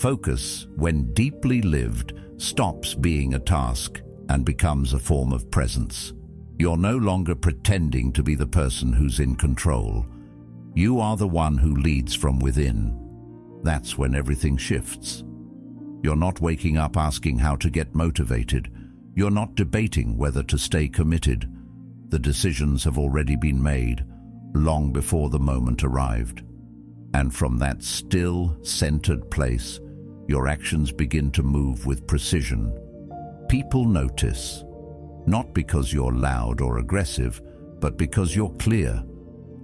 Focus, when deeply lived, stops being a task and becomes a form of presence. You're no longer pretending to be the person who's in control. You are the one who leads from within. That's when everything shifts. You're not waking up asking how to get motivated. You're not debating whether to stay committed. The decisions have already been made, long before the moment arrived. And from that still, centered place, your actions begin to move with precision. People notice, not because you're loud or aggressive, but because you're clear.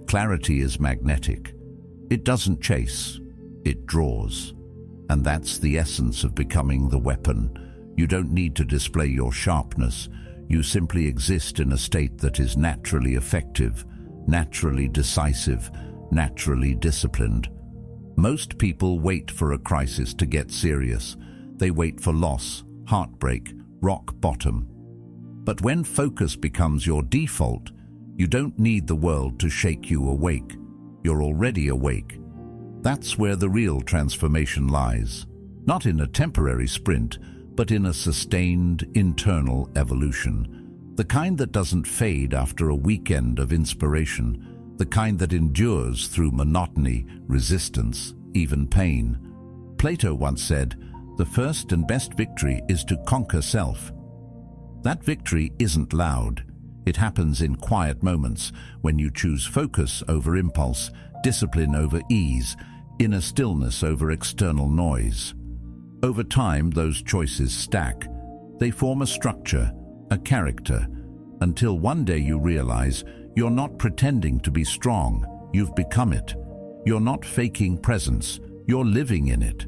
Clarity is magnetic. It doesn't chase, it draws. And that's the essence of becoming the weapon. You don't need to display your sharpness. You simply exist in a state that is naturally effective, naturally decisive, naturally disciplined. Most people wait for a crisis to get serious. They wait for loss, heartbreak, rock bottom. But when focus becomes your default, you don't need the world to shake you awake. You're already awake. That's where the real transformation lies. Not in a temporary sprint, but in a sustained internal evolution. The kind that doesn't fade after a weekend of inspiration. The kind that endures through monotony, resistance, even pain. Plato once said, "The first and best victory is to conquer self." That victory isn't loud. It happens in quiet moments when you choose focus over impulse, discipline over ease, inner stillness over external noise. Over time, those choices stack. They form a structure, a character, until one day you realize you're not pretending to be strong, you've become it. You're not faking presence, you're living in it.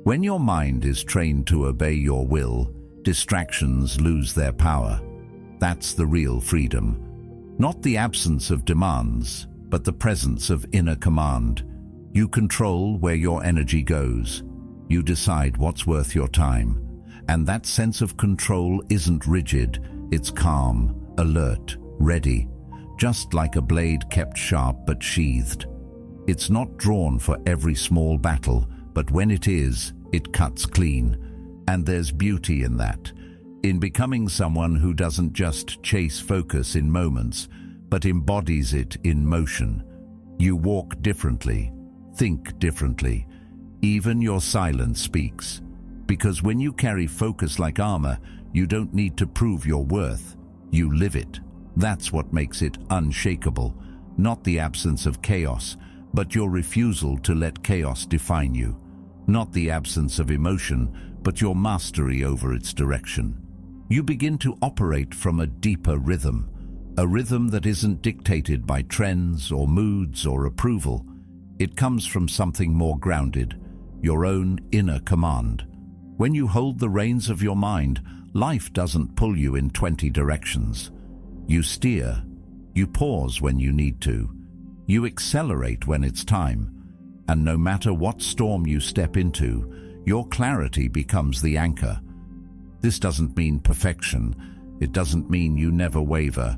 When your mind is trained to obey your will, distractions lose their power. That's the real freedom. Not the absence of demands, but the presence of inner command. You control where your energy goes. You decide what's worth your time. And that sense of control isn't rigid, it's calm, alert, ready, just like a blade kept sharp but sheathed. It's not drawn for every small battle, but when it is, it cuts clean. And there's beauty in that, in becoming someone who doesn't just chase focus in moments, but embodies it in motion. You walk differently, think differently. Even your silence speaks. Because when you carry focus like armor, you don't need to prove your worth. You live it. That's what makes it unshakable. Not the absence of chaos, but your refusal to let chaos define you. Not the absence of emotion, but your mastery over its direction. You begin to operate from a deeper rhythm, a rhythm that isn't dictated by trends or moods or approval. It comes from something more grounded, your own inner command. When you hold the reins of your mind, life doesn't pull you in 20 directions. You steer. You pause when you need to. You accelerate when it's time. And no matter what storm you step into, your clarity becomes the anchor. This doesn't mean perfection. It doesn't mean you never waver.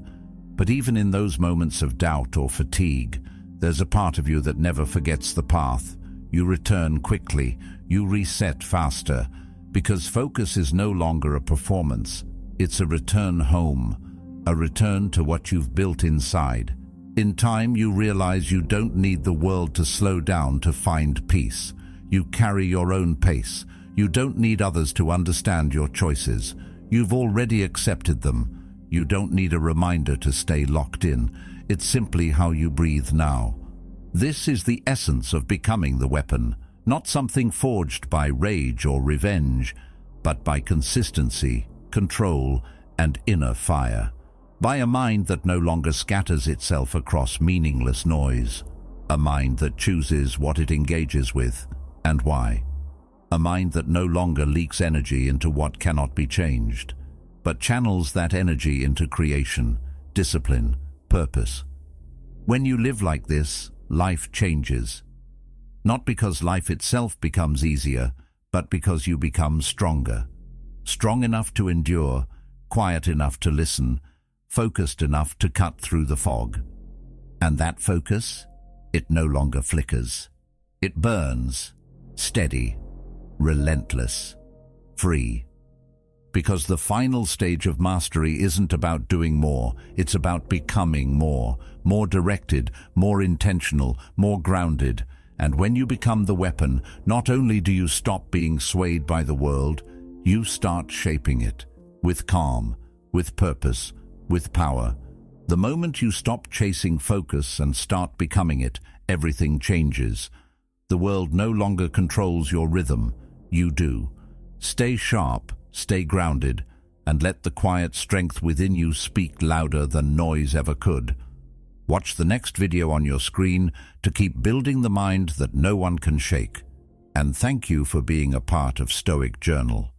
But even in those moments of doubt or fatigue, there's a part of you that never forgets the path. You return quickly. You reset faster. Because focus is no longer a performance. It's a return home. A return to what you've built inside. In time, you realize you don't need the world to slow down to find peace. You carry your own pace. You don't need others to understand your choices. You've already accepted them. You don't need a reminder to stay locked in. It's simply how you breathe now. This is the essence of becoming the weapon, not something forged by rage or revenge, but by consistency, control, and inner fire. By a mind that no longer scatters itself across meaningless noise. A mind that chooses what it engages with and why. A mind that no longer leaks energy into what cannot be changed, but channels that energy into creation, discipline, purpose. When you live like this, life changes. Not because life itself becomes easier, but because you become stronger. Strong enough to endure, quiet enough to listen, focused enough to cut through the fog. And that focus, it no longer flickers. It burns, steady, relentless, free. Because the final stage of mastery isn't about doing more, it's about becoming more directed, more intentional, more grounded. And when you become the weapon, not only do you stop being swayed by the world, you start shaping it, with calm, with purpose, with power. The moment you stop chasing focus and start becoming it, everything changes. The world no longer controls your rhythm. You do. Stay sharp, stay grounded, and let the quiet strength within you speak louder than noise ever could. Watch the next video on your screen to keep building the mind that no one can shake. And thank you for being a part of Stoic Journal.